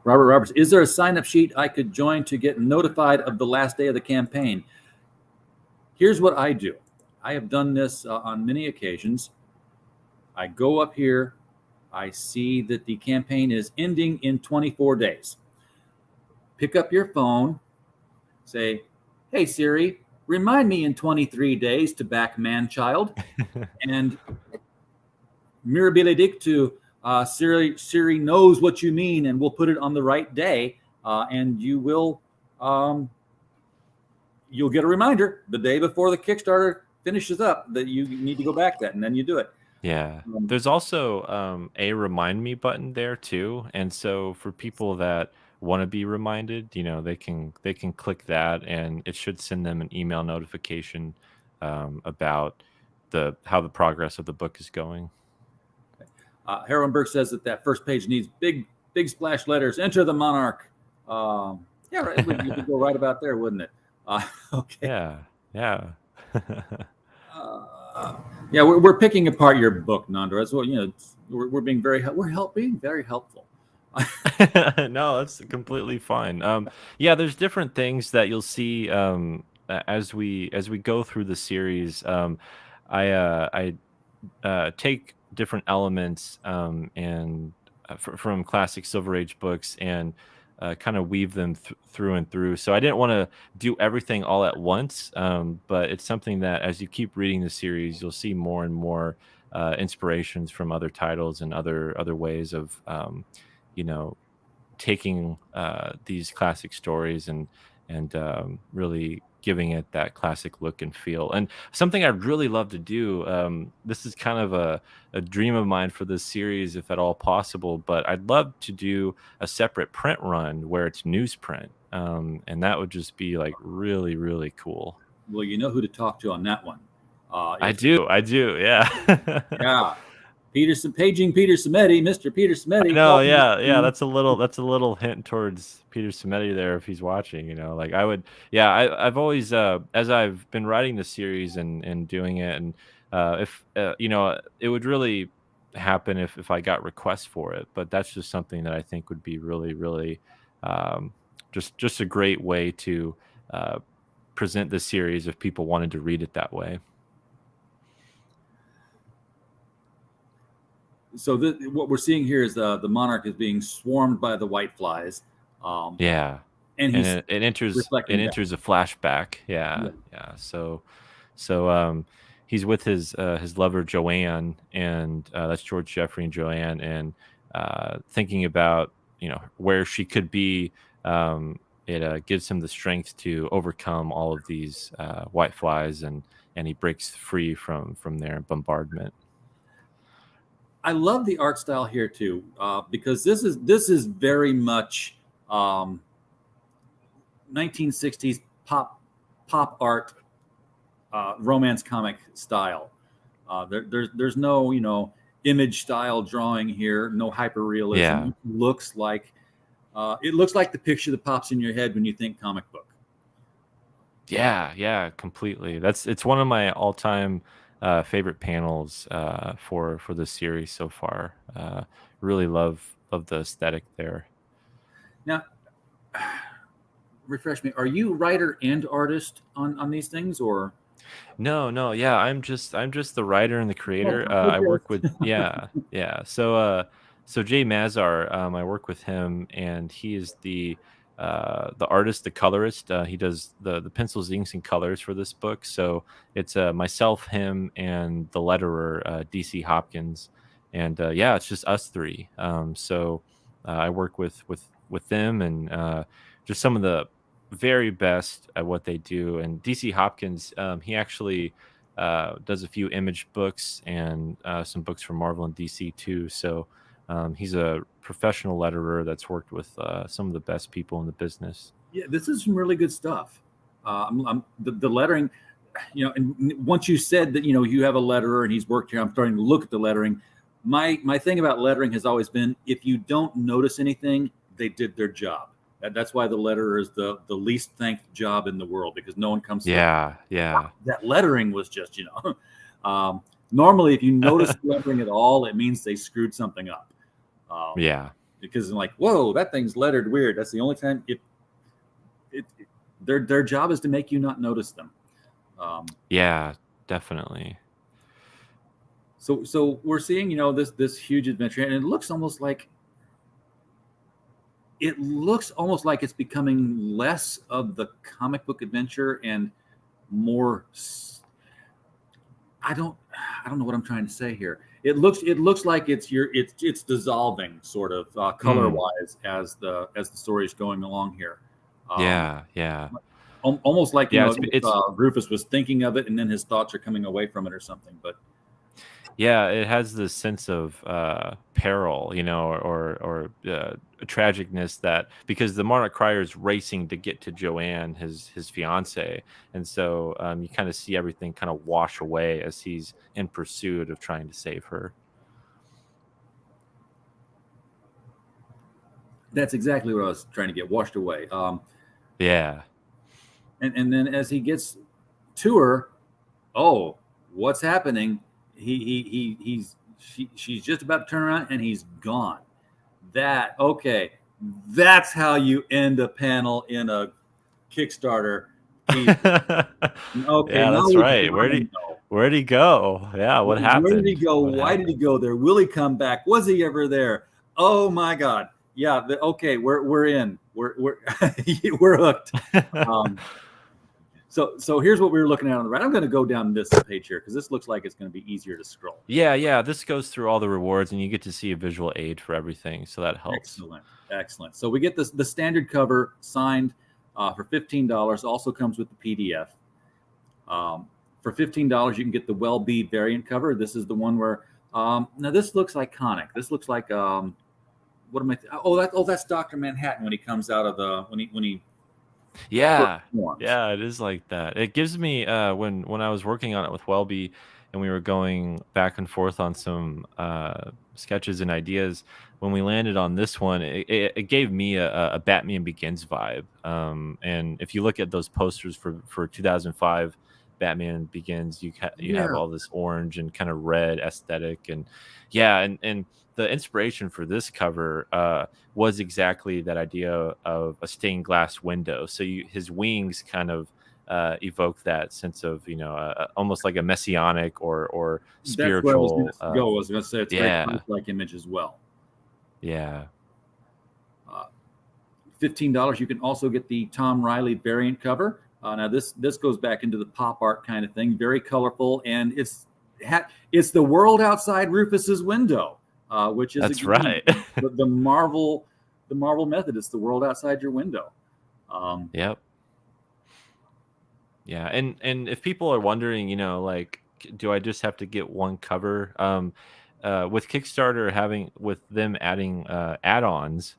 Robert Roberts, is there a sign-up sheet I could join to get notified of the last day of the campaign? Here's what I do. I have done this on many occasions. I go up here. I see that the campaign is ending in 24 days. Pick up your phone, say, hey, Siri, remind me in 23 days to back Man-Child. And mirabile dictu, Siri knows what you mean and will put it on the right day. And you'll get a reminder the day before the Kickstarter finishes up that you need to go back that, and then you do it. Yeah. There's also a remind me button there too. And so for people that want to be reminded, they can click that, and it should send them an email notification about how the progress of the book is going. Harold Burke says that first page needs big splash letters. Enter the monarch. Right. You could go right about there, wouldn't it? Okay. Yeah. We're picking apart your book, Nandor. That's what we're being very helpful. No, that's completely fine. There's different things that you'll see as we go through the series. I take different elements and from classic Silver Age books and kind of weave them through and through. So I didn't want to do everything all at once, but it's something that as you keep reading the series, you'll see more and more inspirations from other titles and other ways of taking these classic stories and really giving it that classic look and feel. And something I'd really love to do, this is kind of a dream of mine for this series, if at all possible, but I'd love to do a separate print run where it's newsprint. And that would just be like really, really cool. Well, you know who to talk to on that one. I do. Yeah. Yeah. Paging Peter Samedi, Mr. Peter Samedi. No, yeah. That's a little hint towards Peter Samedi there if he's watching. Like I've always as I've been writing the series and doing it, and if it would really happen if I got requests for it. But that's just something that I think would be really, really just a great way to present the series if people wanted to read it that way. So what we're seeing here is the monarch is being swarmed by the white flies. And it enters a flashback. Yeah. So he's with his lover Joanne, and that's George Jeffrey and Joanne, and thinking about where she could be. It gives him the strength to overcome all of these white flies, and he breaks free from their bombardment. I love the art style here too, because this is very much 1960s pop art, romance comic style. There's no image style drawing here, no hyperrealism. Yeah. It looks like the picture that pops in your head when you think comic book. Yeah, completely. It's one of my all-time favorite panels for this series so far. Really love the aesthetic there. Now, refresh me. Are you writer and artist on these things, or? No. Yeah, I'm just the writer and the creator. I work with yeah. So Jay Mazar, I work with him, and he is the artist, the colorist. He does the pencils, inks, and colors for this book. So it's myself, him, and the letterer, DC Hopkins, and it's just us three. So I work with them, and just some of the very best at what they do. And DC Hopkins, he actually does a few Image books and some books from Marvel and DC too. So he's a professional letterer that's worked with some of the best people in the business. Yeah, this is some really good stuff. The lettering, and once you said that you have a letterer and he's worked here, I'm starting to look at the lettering. My thing about lettering has always been, if you don't notice anything, they did their job. That's why the letterer is the least thanked job in the world, because no one comes to that lettering was just normally if you notice the lettering at all, it means they screwed something up. Because like, whoa, that thing's lettered weird. That's the only time their job is to make you not notice them. Definitely. So we're seeing this huge adventure, and it looks almost like it's becoming less of the comic book adventure and more. I don't know what I'm trying to say here. It looks like it's dissolving sort of color wise as the story is going along here. Almost like Rufus was thinking of it and then his thoughts are coming away from it or something. But it has this sense of peril, or tragicness, that because the Monarch Crier is racing to get to Joanne, his fiance, and so you kind of see everything kind of wash away as he's in pursuit of trying to save her. That's exactly what I was trying to get, washed away. And then as he gets to her, what's happening? She's just about to turn around and he's gone. That's how you end a panel in a Kickstarter. That's right. Where'd he go? Yeah, what happened? Where did he go? Why did he go there? Will he come back? Was he ever there? Oh my God. Yeah. We're in. We're hooked. So here's what we were looking at on the right. I'm going to go down this page here because this looks like it's going to be easier to scroll. Yeah. This goes through all the rewards, and you get to see a visual aid for everything, so that helps. Excellent. So we get the standard cover signed For $15, also comes with the PDF. For $15, you can get the Well Be variant cover. This is the one where now this looks iconic. This looks like what am I? That's Dr. Manhattan when he comes out of the when he Yeah, performs. yeah, it is like that. It gives me when I was working on it with Welby, and we were going back and forth on some sketches and ideas. When we landed on this one, it gave me a Batman Begins vibe. And if you look at those posters for 2005 Batman Begins, you have Yeah, all this orange and kind of red aesthetic, and yeah, and the inspiration for this cover was exactly that idea of a stained glass window. So his wings kind of evoke that sense of almost like a messianic or that's where I was going spiritual. to go. I was going to say it's a very Yeah, Christ-like image as well. yeah, Uh, $15, you can also get the Tom Riley variant cover. Now this goes back into the pop art kind of thing, very colorful, and it's the world outside Rufus's window, which is that's again, right. the Marvel method. It's the world outside your window. Yep. Yeah, and if people are wondering, like, do I just have to get one cover? With Kickstarter with them adding add-ons,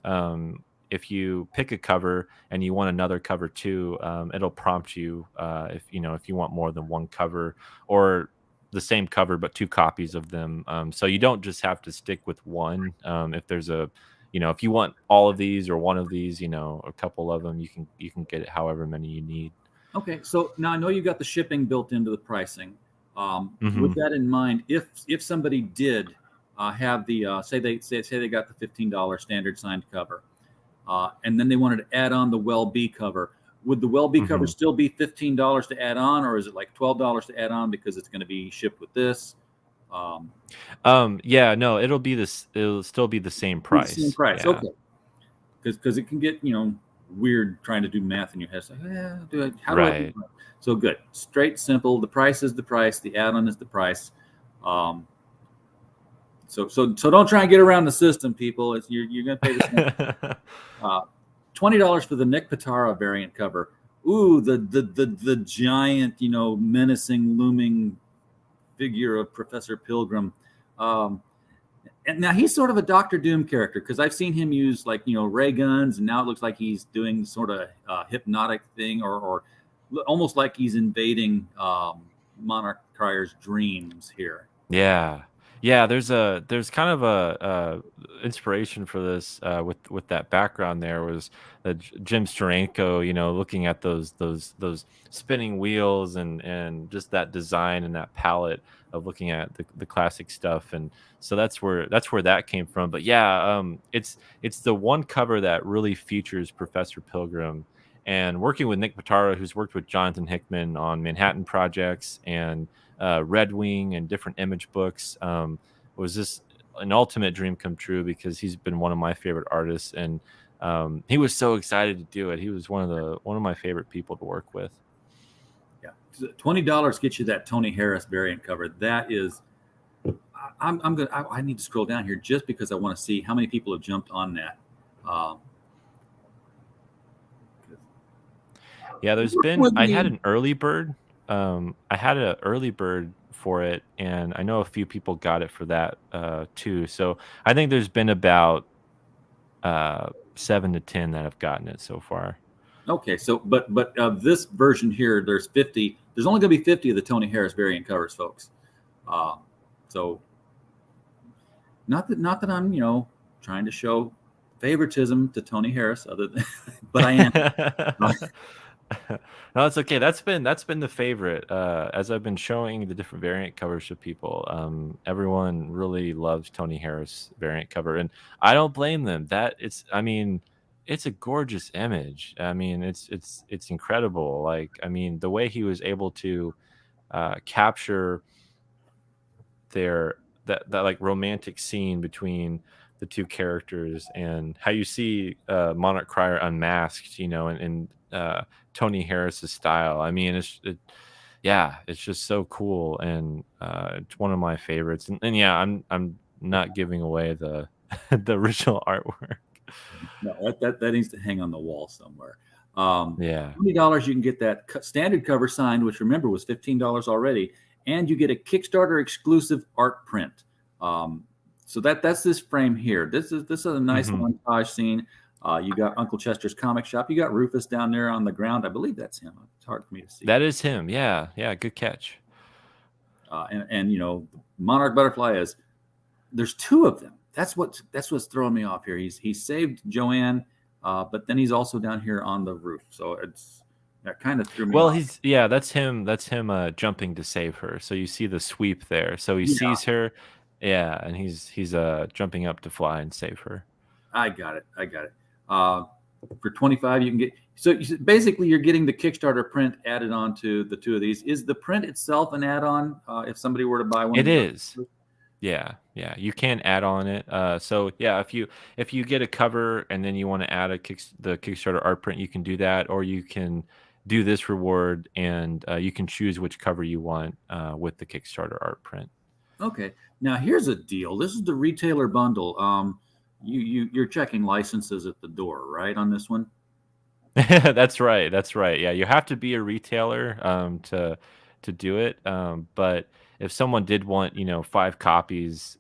if you pick a cover and you want another cover too, it'll prompt you if you want more than one cover or the same cover but two copies of them. So you don't just have to stick with one. If there's if you want all of these or one of these, a couple of them, you can get it however many you need. Okay, so now I know you got the shipping built into the pricing. Hmm. With that in mind, if somebody did have the say they got the $15 standard signed cover, and then they wanted to add on the Well Be cover, would the Well Be cover Hmm. still be $15 to add on, or is it like $12 to add on because it's going to be shipped with this? Um, Yeah, no, it'll still be the same the same price. price, Yeah. okay? Because it can get weird trying to do math in your head. It's like, how do I do Right. that? So good, straight, simple. The price is the price. The add-on is the price. Um, so don't try and get around the system, people. You're going to pay the same. $20 for the Nick Pitara variant cover. Ooh, the giant, menacing, looming figure of Professor Pilgrim. And now he's sort of a Doctor Doom character because I've seen him use ray guns, and now it looks like he's doing sort of hypnotic thing, or almost like he's invading Monarch Cryer's dreams here. Yeah. Yeah, there's kind of a inspiration for this with that background there was Jim Steranko, looking at those spinning wheels and just that design and that palette of looking at the classic stuff, and so that's where that came from. But yeah, it's the one cover that really features Professor Pilgrim, and working with Nick Pitara, who's worked with Jonathan Hickman on Manhattan projects and Red Wing and different image books. Was this an ultimate dream come true because he's been one of my favorite artists, and he was so excited to do it. He was one of my favorite people to work with. Yeah, $20 gets you that Tony Harris variant cover. That is, I need to scroll down here just because I want to see how many people have jumped on that. Yeah, I had an early bird. I had an early bird for it, and I know a few people got it for that too. So I think there's been about 7 to 10 that have gotten it so far. Okay, so but this version here, there's 50. There's only going to be 50 of the Tony Harris variant covers, folks. So not that I'm trying to show favoritism to Tony Harris, other than, but I am. No, it's okay. That's been the favorite. As I've been showing the different variant covers to people, everyone really loves Tony Harris variant cover, and I don't blame them. It's a gorgeous image. I mean, it's incredible. Like, I mean, the way he was able to capture that like romantic scene between the two characters, and how you see Monarch Cryer unmasked, and Tony Harris's style. I mean, it's just so cool, and it's one of my favorites. And yeah, I'm not giving away the the original artwork. No, that needs to hang on the wall somewhere. Yeah. $20 you can get that standard cover signed, which remember was $15 already, and you get a Kickstarter exclusive art print. So that's this frame here. This is a nice montage scene. You got Uncle Chester's comic shop. You got Rufus down there on the ground. I believe that's him. It's hard for me to see. That is him. Yeah. Yeah. Good catch. And you know, Monarch Butterfly is. There's two of them. That's what's throwing me off here. He saved Joanne, but then he's also down here on the roof. So that kind of threw me off. That's him. That's him jumping to save her. So you see the sweep there. So he sees her, and he's jumping up to fly and save her. I got it. For $25 you can get. So basically, you're getting the Kickstarter print added onto the two of these. Is the print itself an add-on? If somebody were to buy one, it is. Yeah, you can add on it. So yeah, if you get a cover and then you want to add the Kickstarter art print, you can do that, or you can do this reward and you can choose which cover you want with the Kickstarter art print. Okay, now here's a deal. This is the retailer bundle. You're checking licenses at the door, right, on this one? That's right. Yeah, you have to be a retailer to do it. But if someone did want, 5 copies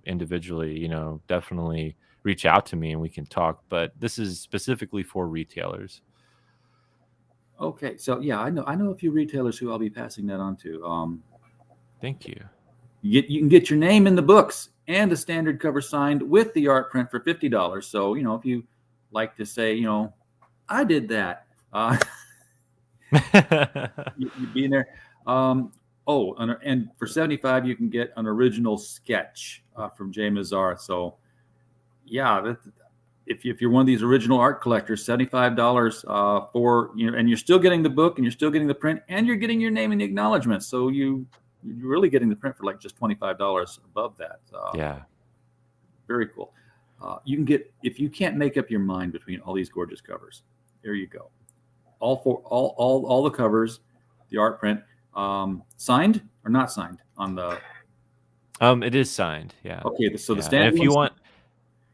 individually, definitely reach out to me and we can talk. But this is specifically for retailers. Okay, so yeah, I know a few retailers who I'll be passing that on to. Thank you. You can get your name in the books and a standard cover signed with the art print for $50. So if you like to say, I did that, you'd be in there. And for $75 you can get an original sketch from Jay Mazar. So yeah, if you're one of these original art collectors, $75 for and you're still getting the book and you're still getting the print and you're getting your name and the acknowledgement. So you're really getting the print for like just $25 above that. Yeah, very cool. You can get, if you can't make up your mind between all these gorgeous covers, there you go. All the covers, the art print. Signed or not signed on the? It is signed. Yeah. Okay. So the standard. And if you want,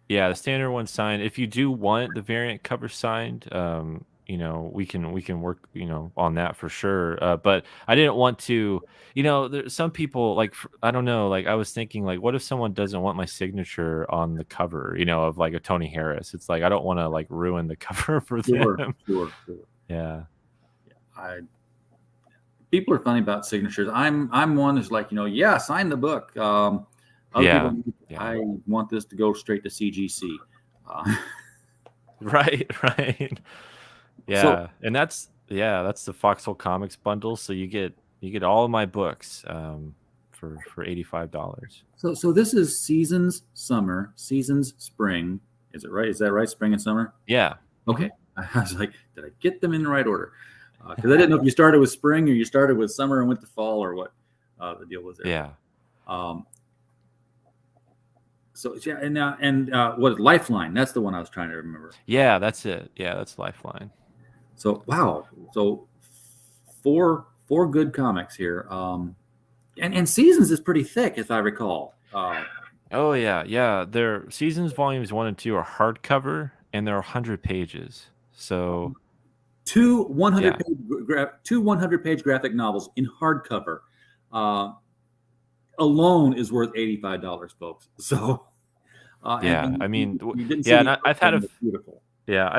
the standard one's signed. If you do want the variant cover signed, we can work, on that for sure. But I didn't want to, there's some people like, I don't know, like I was thinking like, what if someone doesn't want my signature on the cover, of like a Tony Harris? It's like, I don't want to like ruin the cover for them. Sure. Yeah. People are funny about signatures. I'm one who's like, sign the book. People, I want this to go straight to CGC. Right. Yeah. So, and that's the Foxhole Comics bundle. So you get all of my books for $85. So this is Seasons Summer, Seasons Spring. Is it right? Is that right? Spring and summer? Yeah. Okay. I was like, did I get them in the right order? Because I didn't know if you started with spring or you started with summer and went to fall or what the deal was there. Yeah. So yeah, and what is Lifeline? That's the one I was trying to remember. Yeah, that's it. Yeah, that's Lifeline. So wow, so four good comics here. And Seasons is pretty thick, if I recall. Oh yeah. Their Seasons volumes 1 and 2 are hardcover, and they're 100 pages. So. Two 100-page graphic novels in hardcover alone is worth $85, folks. So I've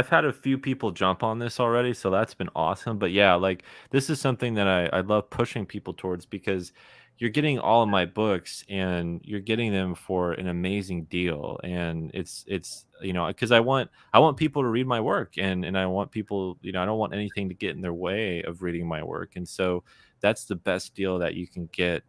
had a few people jump on this already, so that's been awesome. But yeah, like this is something that I love pushing people towards, because you're getting all of my books and you're getting them for an amazing deal. And it's because I want people to read my work, and I want people, I don't want anything to get in their way of reading my work. And so that's the best deal that you can get,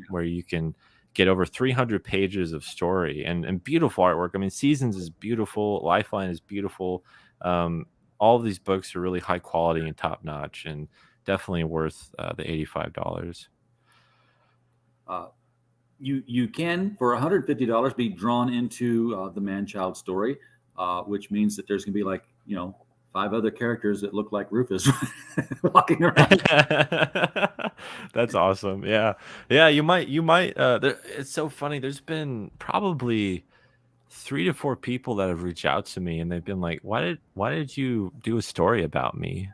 where you can get over 300 pages of story and beautiful artwork. I mean, Seasons is beautiful. Lifeline is beautiful. All of these books are really high quality and top notch, and definitely worth the $85. You can, for $150, be drawn into the man-child story, which means that there's going to be like 5 other characters that look like Rufus walking around. That's awesome. Yeah. You might. It's so funny. There's been probably 3 to 4 people that have reached out to me, and they've been like, why did you do a story about me?"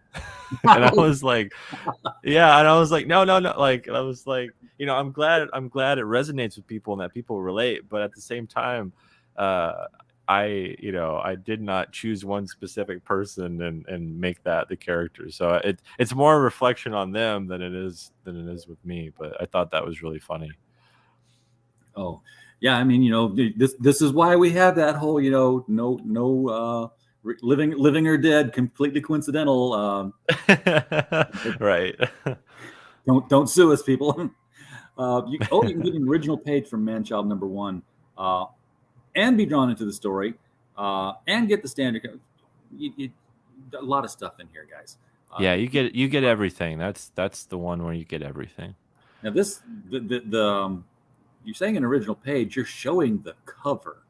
And I was like, yeah, and I was like, no, no, no. Like, and I was like, I'm glad it resonates with people and that people relate. But at the same time, uh, I did not choose one specific person and make that the character. So it's more a reflection on them than it is with me. But I thought that was really funny. Oh, yeah. I mean, this is why we have that whole, no living or dead, completely coincidental. Right. Don't sue us, people. You can get an original page from Manchild #1, and be drawn into the story, and get the standard. A lot of stuff in here, guys. Yeah, you get everything. That's the one where you get everything. Now you're saying an original page. You're showing the cover.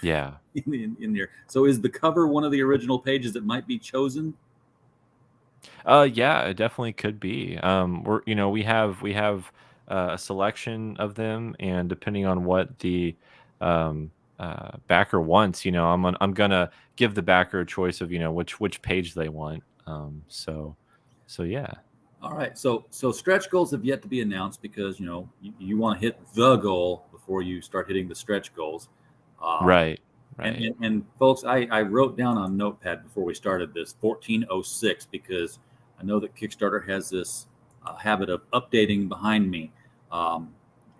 Yeah. In there. So is the cover one of the original pages that might be chosen? Yeah, it definitely could be. We have a selection of them, and depending on what the um, backer wants, I'm gonna give the backer a choice of which page they want. So yeah. All right. So stretch goals have yet to be announced because you want to hit the goal before you start hitting the stretch goals. Right. And folks, I wrote down on Notepad before we started this 1406 because I know that Kickstarter has this habit of updating behind me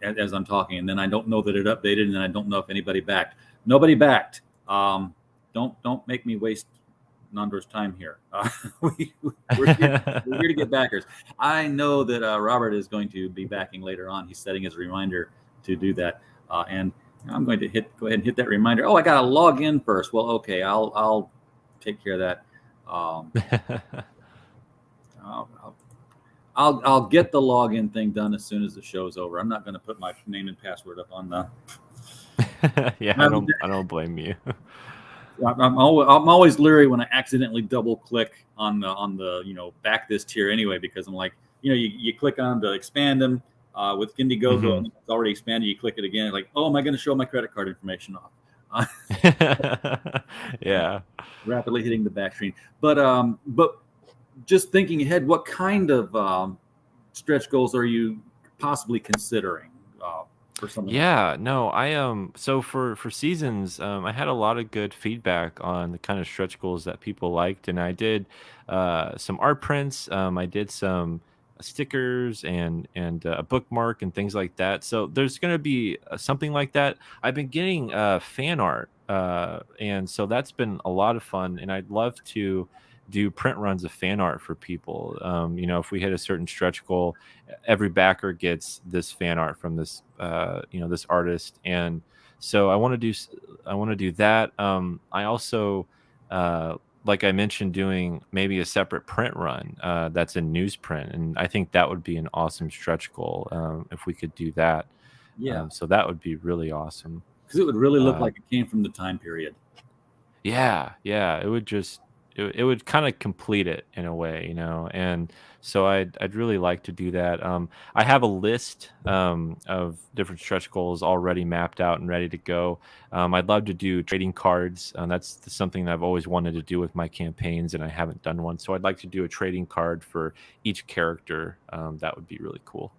as I'm talking, and then I don't know that it updated, and then I don't know if anybody backed. Nobody backed. Don't make me waste Nandor's time here. We're here to get backers. I know that Robert is going to be backing later on. He's setting his reminder to do that, and I'm going to go ahead and hit that reminder. Oh, I got to log in first. Well, okay, I'll take care of that. I'll get the login thing done as soon as the show's over. I'm not going to put my name and password up on the. Yeah, I don't blame you. I'm always leery when I accidentally double click on the back this tier anyway, because I'm like, you click on to expand them with Indiegogo, Mm-hmm. It's already expanded. You click it again, like, oh, am I going to show my credit card information off? Yeah, rapidly hitting the back screen. But just thinking ahead, what kind of stretch goals are you possibly considering for something? Yeah, no, so for seasons, I had a lot of good feedback on the kind of stretch goals that people liked, and I did some art prints. I did some stickers and a bookmark and things like that. So there's going to be something like that. I've been getting fan art, and so that's been a lot of fun, and I'd love to do print runs of fan art for people. If we hit a certain stretch goal, every backer gets this fan art from this this artist, and so I want to do that. I also like I mentioned, doing maybe a separate print run that's in newsprint, and I think that would be an awesome stretch goal if we could do that. Yeah, so that would be really awesome because it would really look like it came from the time period. Yeah, it would just it would kind of complete it in a way, and so I'd really like to do that. I have a list of different stretch goals already mapped out and ready to go. I'd love to do trading cards. That's something that I've always wanted to do with my campaigns, and I haven't done one. So I'd like to do a trading card for each character. That would be really cool.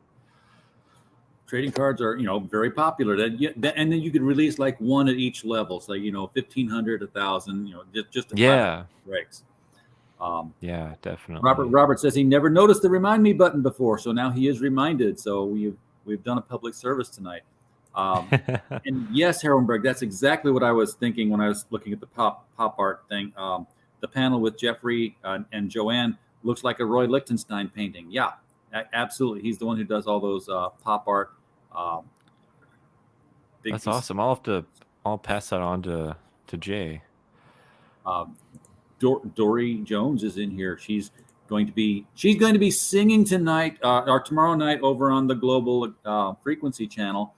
Trading cards are very popular. And then you could release like one at each level, so 1,500, 1,000. Just breaks. Yeah, definitely. Robert says he never noticed the remind me button before, so now he is reminded. So we've done a public service tonight. And yes, Herrenberg, that's exactly what I was thinking when I was looking at the pop art thing. The panel with Jeffrey and Joanne looks like a Roy Lichtenstein painting. Yeah, absolutely. He's the one who does all those pop art. That's awesome. I'll pass that on to Jay. Dory Jones is in here. She's going to be singing tonight or tomorrow night over on the Global Frequency channel.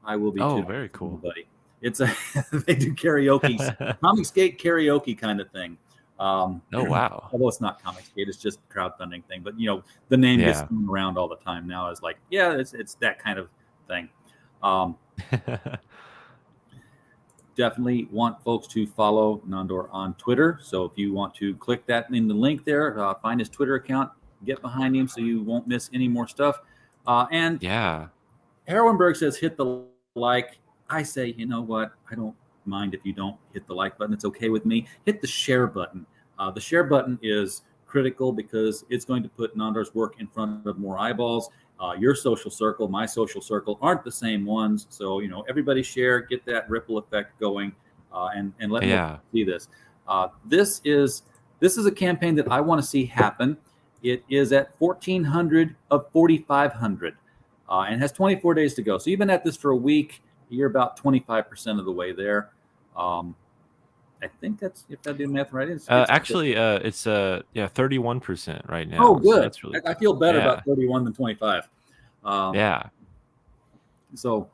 I will be. Oh, too, very cool, buddy. It's they do karaoke, comic skate karaoke kind of thing. Oh wow! Although it's not comic skate, it's just crowdfunding thing. But the name gets thrown around all the time now. Is like, it's that kind of thing. definitely want folks to follow Nandor on Twitter. So if you want to click that in the link there, find his Twitter account, get behind him so you won't miss any more stuff. And Yeah. Heroinberg says hit the like. I say, you know what? I don't mind if you don't hit the like button. It's okay with me. Hit the share button. The share button is critical because it's going to put Nandor's work in front of more eyeballs. Your social circle, my social circle aren't the same ones. So, everybody share, get that ripple effect going, and let me see this. This is a campaign that I want to see happen. It is at 1,400 of 4,500. And has 24 days to go. So you've been at this for a week. You're about 25% of the way there. I think that's, if I do math right. It's 31% right now. Oh, good. So that's really I feel better about 31 than 25. So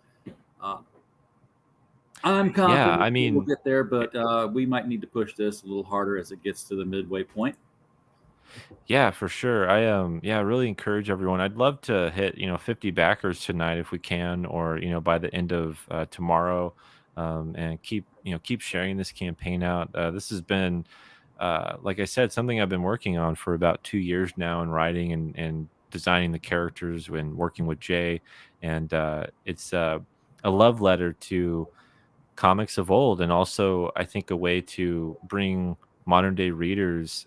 I'm confident we'll get there, but we might need to push this a little harder as it gets to the midway point. Yeah, for sure. I really encourage everyone. I'd love to hit 50 backers tonight if we can, or by the end of tomorrow, and keep sharing this campaign out. This has been, like I said, something I've been working on for about 2 years now, and writing and designing the characters and working with Jay, and it's a love letter to comics of old, and also I think a way to bring modern day readers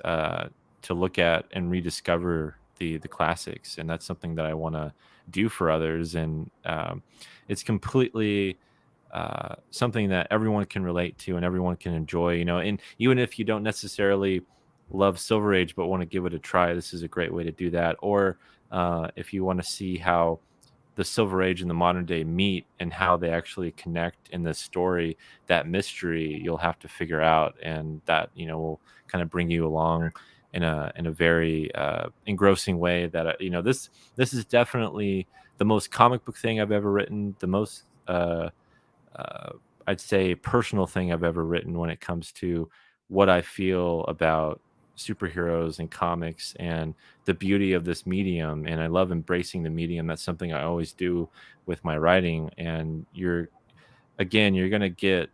to look at and rediscover the classics, and that's something that I want to do for others. And it's completely something that everyone can relate to and everyone can enjoy. And even if you don't necessarily love Silver Age but want to give it a try, this is a great way to do that. Or if you want to see how the Silver Age and the modern day meet and how they actually connect in this story, that mystery you'll have to figure out, and that will kind of bring you along in a very engrossing way. That this is definitely the most comic book thing I've ever written, the most I'd say personal thing I've ever written when it comes to what I feel about superheroes and comics and the beauty of this medium. And I love embracing the medium. That's something I always do with my writing. And you're going to get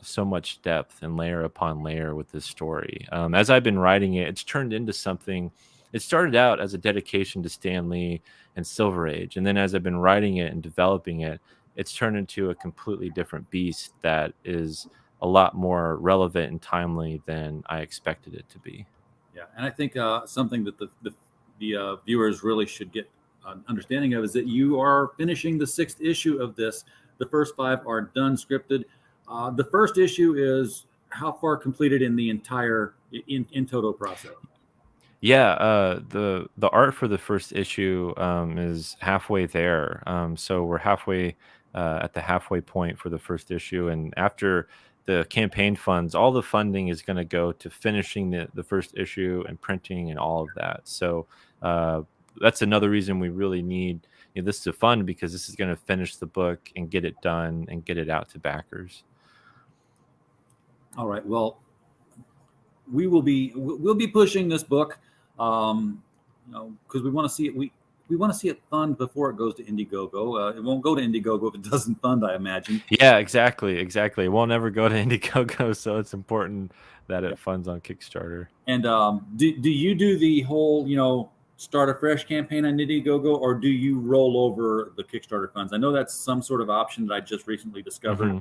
so much depth and layer upon layer with this story. As I've been writing it, it's turned into something. It started out as a dedication to Stan Lee and Silver Age. And then as I've been writing it and developing it, it's turned into a completely different beast that is a lot more relevant and timely than I expected it to be. Yeah, and I think something that the viewers really should get an understanding of is that you are finishing the 6th issue of this. The first 5 are done scripted. The first issue is how far completed in the entire in total process? Yeah, the art for the first issue is halfway there. So we're halfway at the halfway point for the first issue, and after the campaign funds, all the funding is going to go to finishing the first issue and printing and all of that. So that's another reason we really need this to fund, because this is going to finish the book and get it done and get it out to backers. All right. Well, we'll be pushing this book, because we want to see it. We want to see it fund before it goes to Indiegogo. It won't go to Indiegogo if it doesn't fund, I imagine. Yeah, exactly. It won't ever go to Indiegogo, so it's important that it funds on Kickstarter. And do you do the whole, start a fresh campaign on Indiegogo, or do you roll over the Kickstarter funds? I know that's some sort of option that I just recently discovered. Mm-hmm.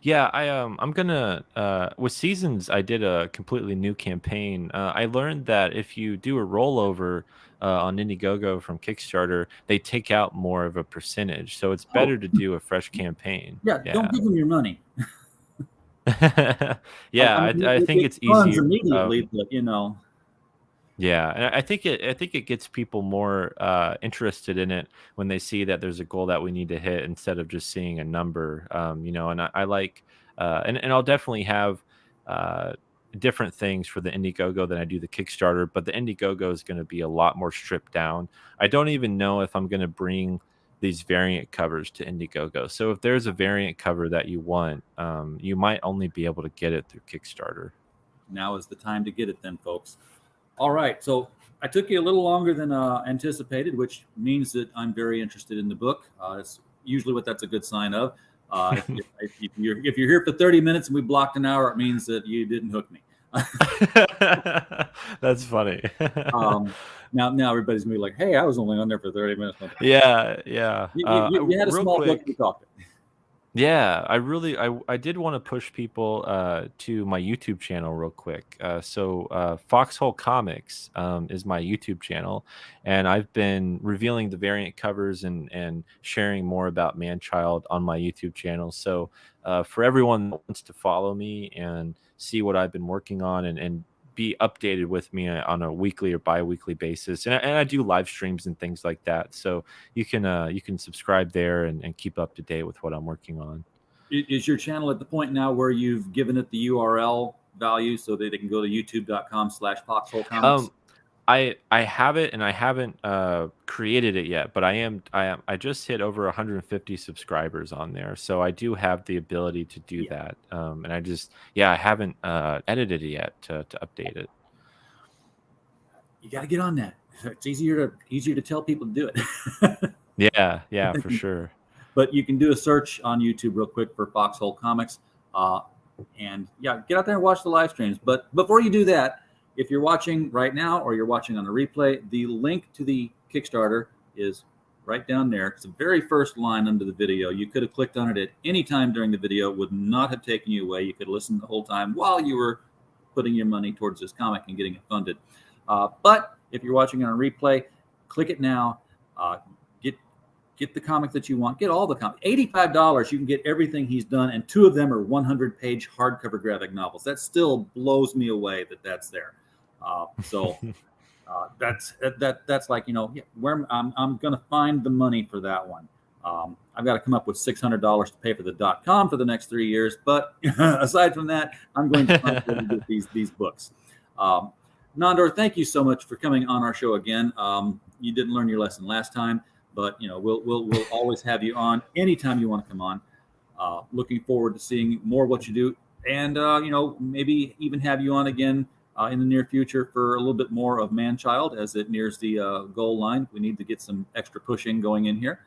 Yeah, I'm gonna with Seasons, I did a completely new campaign. I learned that if you do a rollover on Indiegogo from Kickstarter, they take out more of a percentage. So it's better to do a fresh campaign. Yeah, don't give them your money. Yeah, I think it's easier immediately, but Yeah, and I think it gets people more interested in it when they see that there's a goal that we need to hit, instead of just seeing a number. And I like, and I'll definitely have different things for the Indiegogo than I do the Kickstarter, but the Indiegogo is going to be a lot more stripped down. I don't even know if I'm going to bring these variant covers to Indiegogo. So if there's a variant cover that you want, you might only be able to get it through Kickstarter. Now is the time to get it then, folks. All right, so I took you a little longer than anticipated, which means that I'm very interested in the book. It's usually what that's a good sign of. If you're here for 30 minutes and we blocked an hour, it means that you didn't hook me. That's funny. Now everybody's gonna be like, "Hey, I was only on there for 30 minutes." Yeah. You had a Real small quick, book to talk to. Yeah, I did want to push people to my YouTube channel real quick. Foxhole Comics is my YouTube channel, and I've been revealing the variant covers and sharing more about Manchild on my YouTube channel. So for everyone that wants to follow me and see what I've been working on and be updated with me on a weekly or bi-weekly basis, and I do live streams and things like that. So you can subscribe there and keep up to date with what I'm working on. Is your channel at the point now where you've given it the URL value so that they can go to youtube.com/Foxhole Comics? I have it, and I haven't created it yet, but I just hit over 150 subscribers on there, so I do have the ability to do that. And I haven't edited it yet to update it. You got to get on that. It's easier to tell people to do it. Yeah, for sure. But you can do a search on YouTube real quick for Foxhole Comics, and get out there and watch the live streams. But before you do that, if you're watching right now or you're watching on the replay, the link to the Kickstarter is right down there. It's the very first line under the video. You could have clicked on it at any time during the video. It would not have taken you away. You could listen the whole time while you were putting your money towards this comic and getting it funded. But if you're watching it on replay, click it now. Get the comic that you want. Get all the comics. $85, you can get everything he's done, and 2 of them are 100-page hardcover graphic novels. That still blows me away that that's there. That's like, where I'm going to find the money for that one. I've got to come up with $600 to pay for the .com for the next 3 years. But aside from that, I'm going to find a way to get these books. Nandor, thank you so much for coming on our show again. You didn't learn your lesson last time, but we'll always have you on anytime you want to come on. Looking forward to seeing more of what you do, and maybe even have you on again in the near future for a little bit more of Manchild as it nears the goal line. We need to get some extra pushing going in here.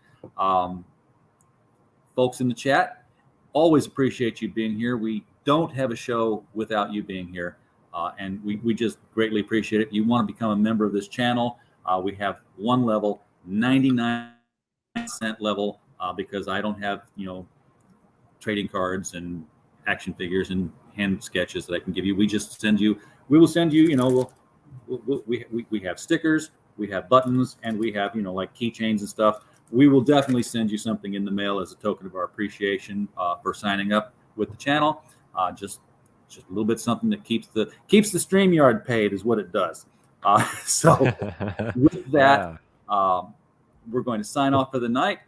Folks in the chat, always appreciate you being here. We don't have a show without you being here, and we just greatly appreciate it. You want to become a member of this channel, we have one level, 99 cent level, because I don't have trading cards and action figures and hand sketches that I can give you. We will send you we have stickers, we have buttons, and we have like keychains and stuff. We will definitely send you something in the mail as a token of our appreciation for signing up with the channel. Just a little bit something that keeps the StreamYard paid is what it does. So with that, we're going to sign off for the night.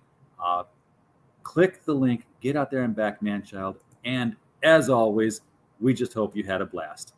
Click the link, get out there and back Manchild. And as always, we just hope you had a blast.